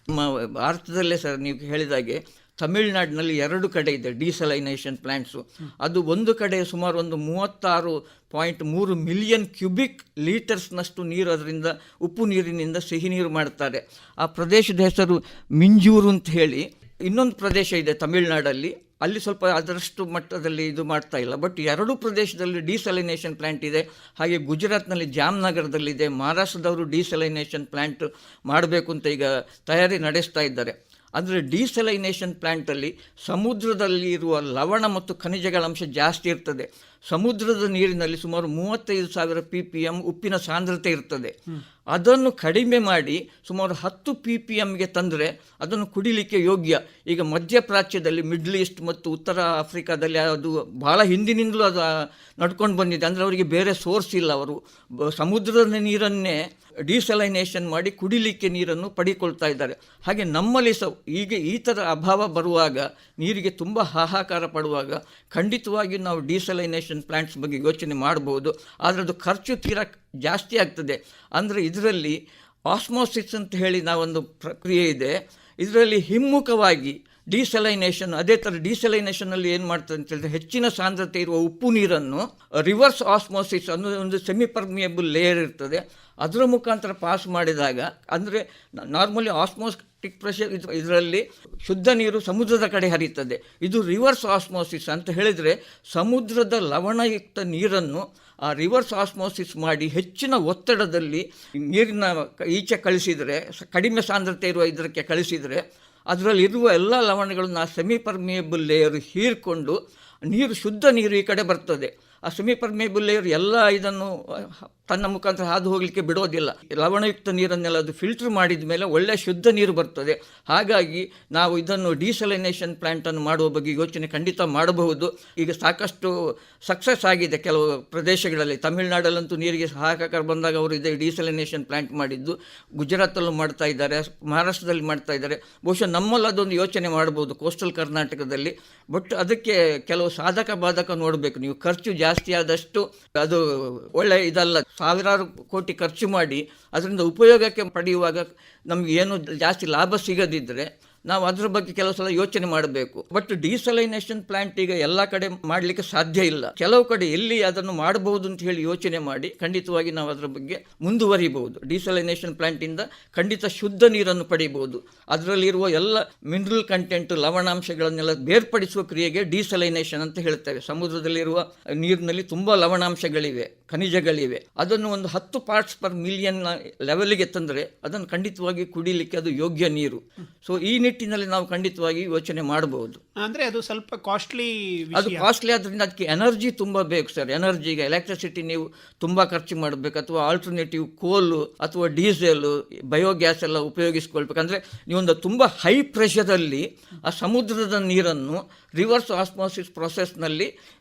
ನಮ್ಮ ಭಾರತದಲ್ಲೇ ಸರ್ ನೀವು ಹೇಳಿದಾಗೆ ತಮಿಳುನಾಡಿನಲ್ಲಿ 2 ಕಡೆ ಇದೆ ಡಿಸಲೈನೇಷನ್ ಪ್ಲಾಂಟ್ಸು. ಅದು ಒಂದು ಕಡೆ ಸುಮಾರು ಒಂದು 36.3 ಮಿಲಿಯನ್ ಕ್ಯೂಬಿಕ್ ಲೀಟರ್ಸ್ನಷ್ಟು ನೀರು ಅದರಿಂದ ಉಪ್ಪು ನೀರಿನಿಂದ ಸಿಹಿ ನೀರು ಮಾಡ್ತಾರೆ. ಆ ಪ್ರದೇಶದ ಹೆಸರು ಮಿಂಜೂರು ಅಂತ ಹೇಳಿ. ಇನ್ನೊಂದು ಪ್ರದೇಶ ಇದೆ ತಮಿಳುನಾಡಲ್ಲಿ, ಅಲ್ಲಿ ಸ್ವಲ್ಪ ಅದರಷ್ಟು ಮಟ್ಟದಲ್ಲಿ ಇದು ಮಾಡ್ತಾ ಇಲ್ಲ. ಬಟ್ 2 ಪ್ರದೇಶದಲ್ಲಿ ಡಿಸಲೈನೇಷನ್ ಪ್ಲ್ಯಾಂಟ್ ಇದೆ. ಹಾಗೆ ಗುಜರಾತ್ನಲ್ಲಿ ಜಾಮ್ನಗರದಲ್ಲಿದೆ. ಮಹಾರಾಷ್ಟ್ರದವರು ಡಿಸಲೈನೇಷನ್ ಪ್ಲ್ಯಾಂಟ್ ಮಾಡಬೇಕು ಅಂತ ಈಗ ತಯಾರಿ ನಡೆಸ್ತಾ ಇದ್ದಾರೆ. ಅಂದರೆ ಡಿಸಲೈನೇಷನ್ ಪ್ಲ್ಯಾಂಟಲ್ಲಿ ಸಮುದ್ರದಲ್ಲಿ ಇರುವ ಲವಣ ಮತ್ತು ಖನಿಜಗಳ ಅಂಶ ಜಾಸ್ತಿ ಇರ್ತದೆ. ಸಮುದ್ರದ ನೀರಿನಲ್ಲಿ ಸುಮಾರು 35,000 ppm ಉಪ್ಪಿನ ಸಾಂದ್ರತೆ ಇರ್ತದೆ. ಅದನ್ನು ಕಡಿಮೆ ಮಾಡಿ ಸುಮಾರು 10 ppmಗೆ ತಂದರೆ ಅದನ್ನು ಕುಡಿಲಿಕ್ಕೆ ಯೋಗ್ಯ. ಈಗ ಮಧ್ಯಪ್ರಾಚ್ಯದಲ್ಲಿ, ಮಿಡ್ಲ್ ಈಸ್ಟ್ ಮತ್ತು ಉತ್ತರ ಆಫ್ರಿಕಾದಲ್ಲಿ ಅದು ಬಹಳ ಹಿಂದಿನಿಂದಲೂ ಅದು ನಡ್ಕೊಂಡು ಬಂದಿದೆ. ಅಂದರೆ ಅವರಿಗೆ ಬೇರೆ ಸೋರ್ಸ್ ಇಲ್ಲ, ಅವರು ಸಮುದ್ರದ ನೀರನ್ನೇ ಡಿಸಲೈನೇಷನ್ ಮಾಡಿ ಕುಡಿಲಿಕ್ಕೆ ನೀರನ್ನು ಪಡಿಕೊಳ್ತಾ ಇದ್ದಾರೆ. ಹಾಗೆ ನಮ್ಮಲ್ಲಿ ಸಹ ಈಗ ಈ ಥರ ಅಭಾವ ಬರುವಾಗ, ನೀರಿಗೆ ತುಂಬ ಹಾಹಾಕಾರ ಪಡುವಾಗ ಖಂಡಿತವಾಗಿ ನಾವು ಡಿಸಲೈನೇಷನ್ ಪ್ಲ್ಯಾಂಟ್ಸ್ ಬಗ್ಗೆ ಯೋಚನೆ ಮಾಡ್ಬೋದು. ಆದರೆ ಅದು ಖರ್ಚು ತೀರಾ ಜಾಸ್ತಿ ಆಗ್ತದೆ. ಅಂದರೆ ಇದರಲ್ಲಿ ಆಸ್ಮೋಸಿಸ್ ಅಂತ ಹೇಳಿ ನಾವೊಂದು ಪ್ರಕ್ರಿಯೆ ಇದೆ, ಇದರಲ್ಲಿ ಹಿಮ್ಮುಖವಾಗಿ ಡಿಸಲೈನೇಷನ್, ಅದೇ ಥರ ಡಿಸಲೈನೇಷನಲ್ಲಿ ಏನು ಮಾಡ್ತದೆ ಅಂತ ಹೇಳಿದ್ರೆ, ಹೆಚ್ಚಿನ ಸಾಂದ್ರತೆ ಇರುವ ಉಪ್ಪು ನೀರನ್ನು ರಿವರ್ಸ್ ಆಸ್ಮೋಸಿಸ್ ಅನ್ನೋ ಒಂದು ಸೆಮಿ ಪರ್ಮಿಯಬಲ್ ಲೇಯರ್ ಇರ್ತದೆ, ಅದರ ಮುಖಾಂತರ ಪಾಸ್ ಮಾಡಿದಾಗ, ಅಂದರೆ ನಾರ್ಮಲಿ ಆಸ್ಮೋಸ್ಟಿಕ್ ಪ್ರೆಷರ್ ಇದರಲ್ಲಿ ಶುದ್ಧ ನೀರು ಸಮುದ್ರದ ಕಡೆ ಹರಿಯುತ್ತದೆ. ಇದು ರಿವರ್ಸ್ ಆಸ್ಮೋಸಿಸ್ ಅಂತ ಹೇಳಿದರೆ, ಸಮುದ್ರದ ಲವಣಯುಕ್ತ ನೀರನ್ನು ಆ ರಿವರ್ಸ್ ಆಸ್ಮೋಸಿಸ್ ಮಾಡಿ ಹೆಚ್ಚಿನ ಒತ್ತಡದಲ್ಲಿ ನೀರಿನ ಈಚೆ ಕಳಿಸಿದರೆ, ಕಡಿಮೆ ಸಾಂದ್ರತೆ ಇರುವ ಇದಕ್ಕೆ ಕಳಿಸಿದರೆ, ಅದರಲ್ಲಿರುವ ಎಲ್ಲ ಲವಣಗಳನ್ನು ಆ ಸೆಮಿ ಪರ್ಮಿಯಬಲ್ ಲೇಯರ್ ಹೀರಿಕೊಂಡು ನೀರು, ಶುದ್ಧ ನೀರು ಈ ಕಡೆ ಬರ್ತದೆ. ಆ ಸೆಮಿ ಪರ್ಮಿಯಬಲ್ ಲೇಯರ್ ಎಲ್ಲ ಇದನ್ನು ತನ್ನ ಮುಖಾಂತರ ಹಾದು ಹೋಗಲಿಕ್ಕೆ ಬಿಡೋದಿಲ್ಲ. ಲವಣಯುಕ್ತ ನೀರನ್ನೆಲ್ಲ ಅದು ಫಿಲ್ಟರ್ ಮಾಡಿದ ಮೇಲೆ ಒಳ್ಳೆಯ ಶುದ್ಧ ನೀರು ಬರ್ತದೆ. ಹಾಗಾಗಿ ನಾವು ಇದನ್ನು ಡಿಸಲೈನೇಷನ್ ಪ್ಲ್ಯಾಂಟನ್ನು ಮಾಡುವ ಬಗ್ಗೆ ಯೋಚನೆ ಖಂಡಿತ ಮಾಡಬಹುದು. ಈಗ ಸಾಕಷ್ಟು ಸಕ್ಸಸ್ ಆಗಿದೆ ಕೆಲವು ಪ್ರದೇಶಗಳಲ್ಲಿ. ತಮಿಳುನಾಡಲ್ಲಂತೂ ನೀರಿಗೆ ಹಾಹಾಕಾರ ಬಂದಾಗ ಅವರು ಇದೇ ಡಿಸಲೈನೇಷನ್ ಪ್ಲ್ಯಾಂಟ್ ಮಾಡಿದ್ದು. ಗುಜರಾತಲ್ಲೂ ಮಾಡ್ತಾ ಇದ್ದಾರೆ, ಮಹಾರಾಷ್ಟ್ರದಲ್ಲಿ ಮಾಡ್ತಾ ಇದ್ದಾರೆ. ಬಹುಶಃ ನಮ್ಮಲ್ಲಿ ಅದೊಂದು ಯೋಚನೆ ಮಾಡ್ಬೋದು ಕೋಸ್ಟಲ್ ಕರ್ನಾಟಕದಲ್ಲಿ. ಬಟ್ ಅದಕ್ಕೆ ಕೆಲವು ಸಾಧಕ ಬಾಧಕ ನೋಡಬೇಕು. ನೀವು ಖರ್ಚು ಜಾಸ್ತಿ ಆದಷ್ಟು ಅದು ಒಳ್ಳೆ ಇದಲ್ಲ. ಸಾವಿರಾರು ಕೋಟಿ ಖರ್ಚು ಮಾಡಿ ಅದರಿಂದ ಉಪಯೋಗಕ್ಕೆ ಪಡೆಯುವಾಗ ನಮಗೆ ಏನು ಜಾಸ್ತಿ ಲಾಭ ಸಿಗದಿದ್ದರೆ ನಾವು ಅದರ ಬಗ್ಗೆ ಕೆಲವು ಸಲ ಯೋಚನೆ ಮಾಡಬೇಕು. ಬಟ್ ಡಿಸಲೈನೇಷನ್ ಪ್ಲ್ಯಾಂಟ್ ಈಗ ಎಲ್ಲ ಕಡೆ ಮಾಡಲಿಕ್ಕೆ ಸಾಧ್ಯ ಇಲ್ಲ. ಕೆಲವು ಕಡೆ ಎಲ್ಲಿ ಅದನ್ನು ಮಾಡಬಹುದು ಅಂತ ಹೇಳಿ ಯೋಚನೆ ಮಾಡಿ ಖಂಡಿತವಾಗಿ ನಾವು ಅದರ ಬಗ್ಗೆ ಮುಂದುವರಿಬಹುದು. ಡಿಸಲೈನೇಷನ್ ಪ್ಲ್ಯಾಂಟಿಂದ ಖಂಡಿತ ಶುದ್ಧ ನೀರನ್ನು ಪಡೆಯಬಹುದು. ಅದರಲ್ಲಿರುವ ಎಲ್ಲ ಮಿನರಲ್ ಕಂಟೆಂಟ್, ಲವಣಾಂಶಗಳನ್ನೆಲ್ಲ ಬೇರ್ಪಡಿಸುವ ಕ್ರಿಯೆಗೆ ಡಿಸಲೈನೇಷನ್ ಅಂತ ಹೇಳ್ತೇವೆ. ಸಮುದ್ರದಲ್ಲಿರುವ ನೀರಿನಲ್ಲಿ ತುಂಬ ಲವಣಾಂಶಗಳಿವೆ, ಖನಿಜಗಳಿವೆ. ಅದನ್ನು ಒಂದು 10 ಪಾರ್ಟ್ಸ್ ಪರ್ ಮಿಲಿಯನ್ ಲೆವೆಲ್ಗೆ ತಂದರೆ ಅದನ್ನು ಖಂಡಿತವಾಗಿ ಕುಡಿಲಿಕ್ಕೆ ಅದು ಯೋಗ್ಯ ನೀರು. ಸೊ ಈ ನಿಟ್ಟಿನಲ್ಲಿ ನಾವು ಖಂಡಿತವಾಗಿ ಯೋಚನೆ ಮಾಡಬಹುದು. ಅಂದರೆ ಅದು ಸ್ವಲ್ಪ ಕಾಸ್ಟ್ಲಿ, ಅದು ಕಾಸ್ಟ್ಲಿ ಆದ್ದರಿಂದ ಅದಕ್ಕೆ ಎನರ್ಜಿ ತುಂಬ ಬೇಕು ಸರ್. ಎನರ್ಜಿಗೆ ಎಲೆಕ್ಟ್ರಿಸಿಟಿ ನೀವು ತುಂಬ ಖರ್ಚು ಮಾಡಬೇಕು, ಅಥವಾ ಆಲ್ಟರ್ನೇಟಿವ್ ಕೋಲು ಅಥವಾ ಡೀಸೆಲ್, ಬಯೋಗ್ಯಾಸ್ ಎಲ್ಲ ಉಪಯೋಗಿಸ್ಕೊಳ್ಬೇಕು. ಅಂದರೆ ನೀವೊಂದು ತುಂಬ ಹೈ ಪ್ರೆಷರಲ್ಲಿ ಆ ಸಮುದ್ರದ ನೀರನ್ನು ರಿವರ್ಸ್ ಆಸ್ಮೋಸಿಸ್ ಪ್ರೊಸೆಸ್ನಲ್ಲಿ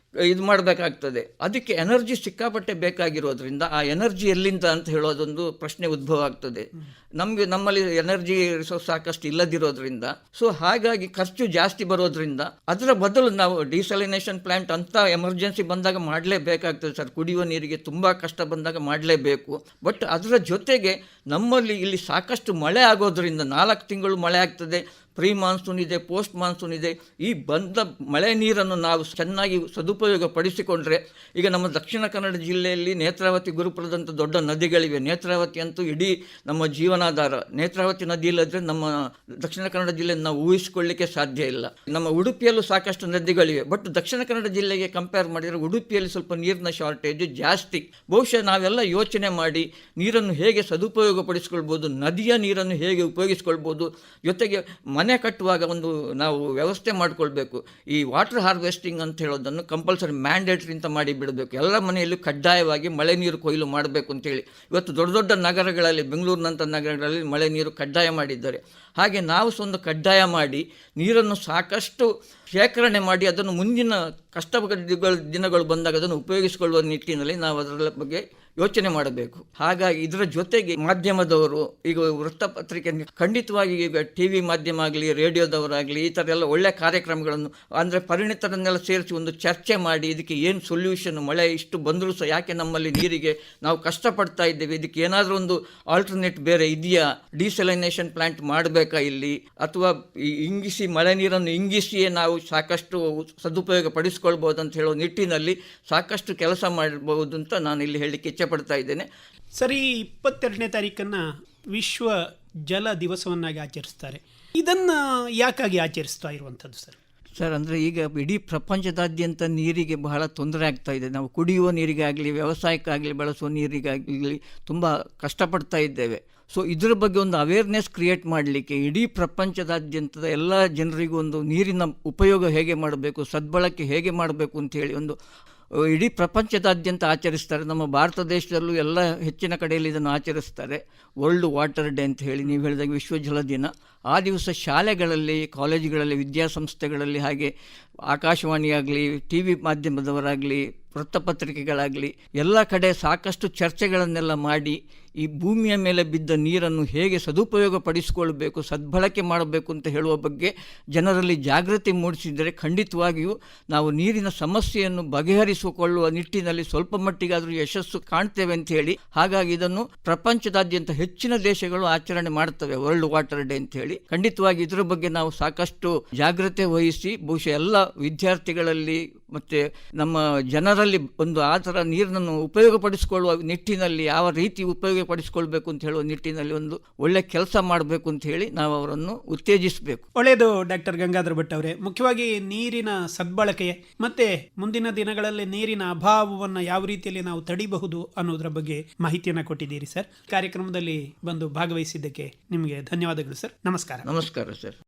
ಇದು ಮಾಡಬೇಕಾಗ್ತದೆ. ಅದಕ್ಕೆ ಎನರ್ಜಿ ಸಿಕ್ಕಾಪಟ್ಟೆ ಬೇಕಾಗಿರೋದ್ರಿಂದ ಆ ಎನರ್ಜಿ ಎಲ್ಲಿಂದ ಅಂತ ಹೇಳೋದೊಂದು ಪ್ರಶ್ನೆ ಉದ್ಭವ ಆಗ್ತದೆ. ನಮ್ಮಲ್ಲಿ ಎನರ್ಜಿ ರಿಸೋರ್ಸ್ ಸಾಕಷ್ಟು ಇಲ್ಲದಿರೋದ್ರಿಂದ, ಸೊ ಹಾಗಾಗಿ ಖರ್ಚು ಜಾಸ್ತಿ ಬರೋದ್ರಿಂದ ಅದರ ಬದಲು ನಾವು ಡಿಸಲೈನೇಷನ್ ಪ್ಲ್ಯಾಂಟ್ ಅಂತ ಎಮರ್ಜೆನ್ಸಿ ಬಂದಾಗ ಮಾಡಲೇಬೇಕಾಗ್ತದೆ ಸರ್. ಕುಡಿಯುವ ನೀರಿಗೆ ತುಂಬ ಕಷ್ಟ ಬಂದಾಗ ಮಾಡಲೇಬೇಕು. ಬಟ್ ಅದರ ಜೊತೆಗೆ ನಮ್ಮಲ್ಲಿ ಇಲ್ಲಿ ಸಾಕಷ್ಟು ಮಳೆ ಆಗೋದ್ರಿಂದ 4 ತಿಂಗಳು ಮಳೆ ಆಗ್ತದೆ. ಪ್ರೀ ಮಾನ್ಸೂನ್ ಇದೆ, ಪೋಸ್ಟ್ ಮಾನ್ಸೂನ್ ಇದೆ. ಈ ಬಂದ ಮಳೆ ನೀರನ್ನು ನಾವು ಚೆನ್ನಾಗಿ ಸದುಪಯೋಗ ಪಡಿಸಿಕೊಂಡ್ರೆ, ಈಗ ನಮ್ಮ ದಕ್ಷಿಣ ಕನ್ನಡ ಜಿಲ್ಲೆಯಲ್ಲಿ ನೇತ್ರಾವತಿ, ಗುರುಪುರದಂಥ ದೊಡ್ಡ ನದಿಗಳಿವೆ. ನೇತ್ರಾವತಿ ಅಂತೂ ಇಡೀ ನಮ್ಮ ಜೀವನಾಧಾರ. ನೇತ್ರಾವತಿ ನದಿ ಇಲ್ಲದ್ರೆ ನಮ್ಮ ದಕ್ಷಿಣ ಕನ್ನಡ ಜಿಲ್ಲೆಯನ್ನು ನಾವು ಊಹಿಸಿಕೊಳ್ಳಲಿಕ್ಕೆ ಸಾಧ್ಯ ಇಲ್ಲ. ನಮ್ಮ ಉಡುಪಿಯಲ್ಲೂ ಸಾಕಷ್ಟು ನದಿಗಳಿವೆ. ಬಟ್ ದಕ್ಷಿಣ ಕನ್ನಡ ಜಿಲ್ಲೆಗೆ ಕಂಪೇರ್ ಮಾಡಿದರೆ ಉಡುಪಿಯಲ್ಲಿ ಸ್ವಲ್ಪ ನೀರಿನ ಶಾರ್ಟೇಜ್ ಜಾಸ್ತಿ. ಬಹುಶಃ ನಾವೆಲ್ಲ ಯೋಚನೆ ಮಾಡಿ ನೀರನ್ನು ಹೇಗೆ ಸದುಪಯೋಗ ಪಡಿಸ್ಕೊಳ್ಬೋದು, ನದಿಯ ನೀರನ್ನು ಹೇಗೆ ಉಪಯೋಗಿಸ್ಕೊಳ್ಬೋದು, ಜೊತೆಗೆ ಮನೆ ಕಟ್ಟುವಾಗ ಒಂದು ನಾವು ವ್ಯವಸ್ಥೆ ಮಾಡಿಕೊಳ್ಬೇಕು. ಈ ವಾಟರ್ ಹಾರ್ವೆಸ್ಟಿಂಗ್ ಅಂತ ಹೇಳೋದನ್ನು ಕಂಪಲ್ಸರಿ ಮ್ಯಾಂಡೇಟ್ರಿ ಅಂತ ಮಾಡಿ ಬಿಡಬೇಕು. ಎಲ್ಲ ಮನೆಯಲ್ಲೂ ಕಡ್ಡಾಯವಾಗಿ ಮಳೆ ನೀರು ಕೊಯ್ಲು ಮಾಡಬೇಕು ಅಂತೇಳಿ ಇವತ್ತು ದೊಡ್ಡ ದೊಡ್ಡ ನಗರಗಳಲ್ಲಿ, ಬೆಂಗಳೂರಿನಂಥ ನಗರಗಳಲ್ಲಿ ಮಳೆ ನೀರು ಕಡ್ಡಾಯ ಮಾಡಿದ್ದಾರೆ. ಹಾಗೆ ನಾವು ಸಹ ಒಂದು ಕಡ್ಡಾಯ ಮಾಡಿ ನೀರನ್ನು ಸಾಕಷ್ಟು ಶೇಖರಣೆ ಮಾಡಿ ಅದನ್ನು ಮುಂದಿನ ದಿನಗಳು ಬಂದಾಗ ಅದನ್ನು ಉಪಯೋಗಿಸಿಕೊಳ್ಳುವ ನಿಟ್ಟಿನಲ್ಲಿ ನಾವು ಅದರ ಬಗ್ಗೆ ಯೋಚನೆ ಮಾಡಬೇಕು. ಹಾಗಾಗಿ ಇದರ ಜೊತೆಗೆ ಮಾಧ್ಯಮದವರು, ಈಗ ವೃತ್ತಪತ್ರಿಕೆ ಖಂಡಿತವಾಗಿ, ಈಗ ಟಿವಿ ಮಾಧ್ಯಮ ಆಗಲಿ, ರೇಡಿಯೋದವರಾಗಲಿ, ಈ ಥರ ಎಲ್ಲ ಒಳ್ಳೆಯ ಕಾರ್ಯಕ್ರಮಗಳನ್ನು, ಅಂದರೆ ಪರಿಣಿತರನ್ನೆಲ್ಲ ಸೇರಿಸಿ ಒಂದು ಚರ್ಚೆ ಮಾಡಿ ಇದಕ್ಕೆ ಏನು ಸೊಲ್ಯೂಷನ್, ಮಳೆ ಇಷ್ಟು ಬಂದರೂ ಸಹ ಯಾಕೆ ನಮ್ಮಲ್ಲಿ ನೀರಿಗೆ ನಾವು ಕಷ್ಟಪಡ್ತಾ ಇದ್ದೇವೆ, ಇದಕ್ಕೆ ಏನಾದರೂ ಒಂದು ಆಲ್ಟರ್ನೇಟ್ ಬೇರೆ ಇದೆಯಾ, ಡಿಸಲೈನೇಷನ್ ಪ್ಲ್ಯಾಂಟ್ ಮಾಡಬೇಕಾ ಇಲ್ಲಿ, ಅಥವಾ ಇಂಗಿಸಿ ಮಳೆ ನೀರನ್ನು ಇಂಗಿಸಿಯೇ ನಾವು ಸಾಕಷ್ಟು ಸದುಪಯೋಗ ಪಡಿಸ್ಕೊಳ್ಬೋದು ಅಂತ ಹೇಳೋ ನಿಟ್ಟಿನಲ್ಲಿ ಸಾಕಷ್ಟು ಕೆಲಸ ಮಾಡಬಹುದು ಅಂತ ನಾನು ಇಲ್ಲಿ ಹೇಳಲಿಕ್ಕೆ ಇಚ್ಛೆಪಡ್ತಾ ಇದ್ದೇನೆ. ಸರಿ, 22ನೇ ತಾರೀಕನ್ನು ವಿಶ್ವ ಜಲ ದಿವಸವನ್ನಾಗಿ ಆಚರಿಸ್ತಾರೆ. ಇದನ್ನು ಯಾಕಾಗಿ ಆಚರಿಸ್ತಾ ಇರುವಂಥದ್ದು ಸರ್? ಸರ್, ಅಂದರೆ ಈಗ ಇಡೀ ಪ್ರಪಂಚದಾದ್ಯಂತ ನೀರಿಗೆ ಬಹಳ ತೊಂದರೆ ಆಗ್ತಾ ಇದೆ. ನಾವು ಕುಡಿಯುವ ನೀರಿಗಾಗಲಿ, ವ್ಯವಸಾಯಕ್ಕಾಗಲಿ, ಬಳಸುವ ನೀರಿಗಾಗಲಿ ತುಂಬ ಕಷ್ಟಪಡ್ತಾ ಇದ್ದೇವೆ. ಸೊ ಇದರ ಬಗ್ಗೆ ಒಂದು ಅವೇರ್ನೆಸ್ ಕ್ರಿಯೇಟ್ ಮಾಡಲಿಕ್ಕೆ ಇಡೀ ಪ್ರಪಂಚದಾದ್ಯಂತದ ಎಲ್ಲ ಜನರಿಗೂ ಒಂದು ನೀರಿನ ಉಪಯೋಗ ಹೇಗೆ ಮಾಡಬೇಕು, ಸದ್ಬಳಕೆ ಹೇಗೆ ಮಾಡಬೇಕು ಅಂತೇಳಿ ಒಂದು ಇಡೀ ಪ್ರಪಂಚದಾದ್ಯಂತ ಆಚರಿಸ್ತಾರೆ. ನಮ್ಮ ಭಾರತ ದೇಶದಲ್ಲೂ ಎಲ್ಲ ಹೆಚ್ಚಿನ ಕಡೆಯಲ್ಲಿ ಇದನ್ನು ಆಚರಿಸ್ತಾರೆ. ವರ್ಲ್ಡ್ ವಾಟರ್ ಡೇ ಅಂತ ಹೇಳಿ ನೀವು ಹೇಳಿದಾಗ ವಿಶ್ವ ಜಲ ದಿನ. ಆ ದಿವಸ ಶಾಲೆಗಳಲ್ಲಿ, ಕಾಲೇಜುಗಳಲ್ಲಿ, ವಿದ್ಯಾಸಂಸ್ಥೆಗಳಲ್ಲಿ, ಹಾಗೆ ಆಕಾಶವಾಣಿಯಾಗಲಿ, ಟಿ ವಿ ಮಾಧ್ಯಮದವರಾಗಲಿ, ವೃತ್ತಪತ್ರಿಕೆಗಳಾಗಲಿ ಎಲ್ಲ ಕಡೆ ಸಾಕಷ್ಟು ಚರ್ಚೆಗಳನ್ನೆಲ್ಲ ಮಾಡಿ ಈ ಭೂಮಿಯ ಮೇಲೆ ಬಿದ್ದ ನೀರನ್ನು ಹೇಗೆ ಸದುಪಯೋಗ ಪಡಿಸಿಕೊಳ್ಬೇಕು, ಸದ್ಬಳಕೆ ಮಾಡಬೇಕು ಅಂತ ಹೇಳುವ ಬಗ್ಗೆ ಜನರಲ್ಲಿ ಜಾಗೃತಿ ಮೂಡಿಸಿದರೆ ಖಂಡಿತವಾಗಿಯೂ ನಾವು ನೀರಿನ ಸಮಸ್ಯೆಯನ್ನು ಬಗೆಹರಿಸಿಕೊಳ್ಳುವ ನಿಟ್ಟಿನಲ್ಲಿ ಸ್ವಲ್ಪ ಮಟ್ಟಿಗಾದರೂ ಯಶಸ್ಸು ಕಾಣ್ತೇವೆ ಅಂತ ಹೇಳಿ. ಹಾಗಾಗಿ ಇದನ್ನು ಪ್ರಪಂಚದಾದ್ಯಂತ ಹೆಚ್ಚಿನ ದೇಶಗಳು ಆಚರಣೆ ಮಾಡ್ತವೆ, ವರ್ಲ್ಡ್ ವಾಟರ್ ಡೇ ಅಂತ ಹೇಳಿ. ಖಂಡಿತವಾಗಿ ಇದರ ಬಗ್ಗೆ ನಾವು ಸಾಕಷ್ಟು ಜಾಗೃತಿ ವಹಿಸಿ ಬಹುಶಃ ಎಲ್ಲ ವಿದ್ಯಾರ್ಥಿಗಳಲ್ಲಿ ಮತ್ತು ನಮ್ಮ ಜನರಲ್ಲಿ ಒಂದು ಆ ಥರ ನೀರನ್ನು ಉಪಯೋಗಪಡಿಸಿಕೊಳ್ಳುವ ನಿಟ್ಟಿನಲ್ಲಿ, ಯಾವ ರೀತಿ ಉಪಯೋಗಪಡಿಸಿಕೊಳ್ಬೇಕು ಅಂತ ಹೇಳುವ ನಿಟ್ಟಿನಲ್ಲಿ ಒಂದು ಒಳ್ಳೆ ಕೆಲಸ ಮಾಡಬೇಕು ಅಂತ ಹೇಳಿ ನಾವು ಅವರನ್ನು ಉತ್ತೇಜಿಸಬೇಕು. ಒಳ್ಳೆಯದು ಡಾಕ್ಟರ್ ಗಂಗಾಧರ ಭಟ್ ಅವರೇ. ಮುಖ್ಯವಾಗಿ ನೀರಿನ ಸದ್ಬಳಕೆ ಮತ್ತೆ ಮುಂದಿನ ದಿನಗಳಲ್ಲಿ ನೀರಿನ ಅಭಾವವನ್ನು ಯಾವ ರೀತಿಯಲ್ಲಿ ನಾವು ತಡಿಬಹುದು ಅನ್ನೋದರ ಬಗ್ಗೆ ಮಾಹಿತಿಯನ್ನು ಕೊಟ್ಟಿದ್ದೀರಿ ಸರ್. ಕಾರ್ಯಕ್ರಮದಲ್ಲಿ ಬಂದು ಭಾಗವಹಿಸಿದ್ದಕ್ಕೆ ನಿಮಗೆ ಧನ್ಯವಾದಗಳು ಸರ್. ನಮಸ್ಕಾರ. ನಮಸ್ಕಾರ ಸರ್.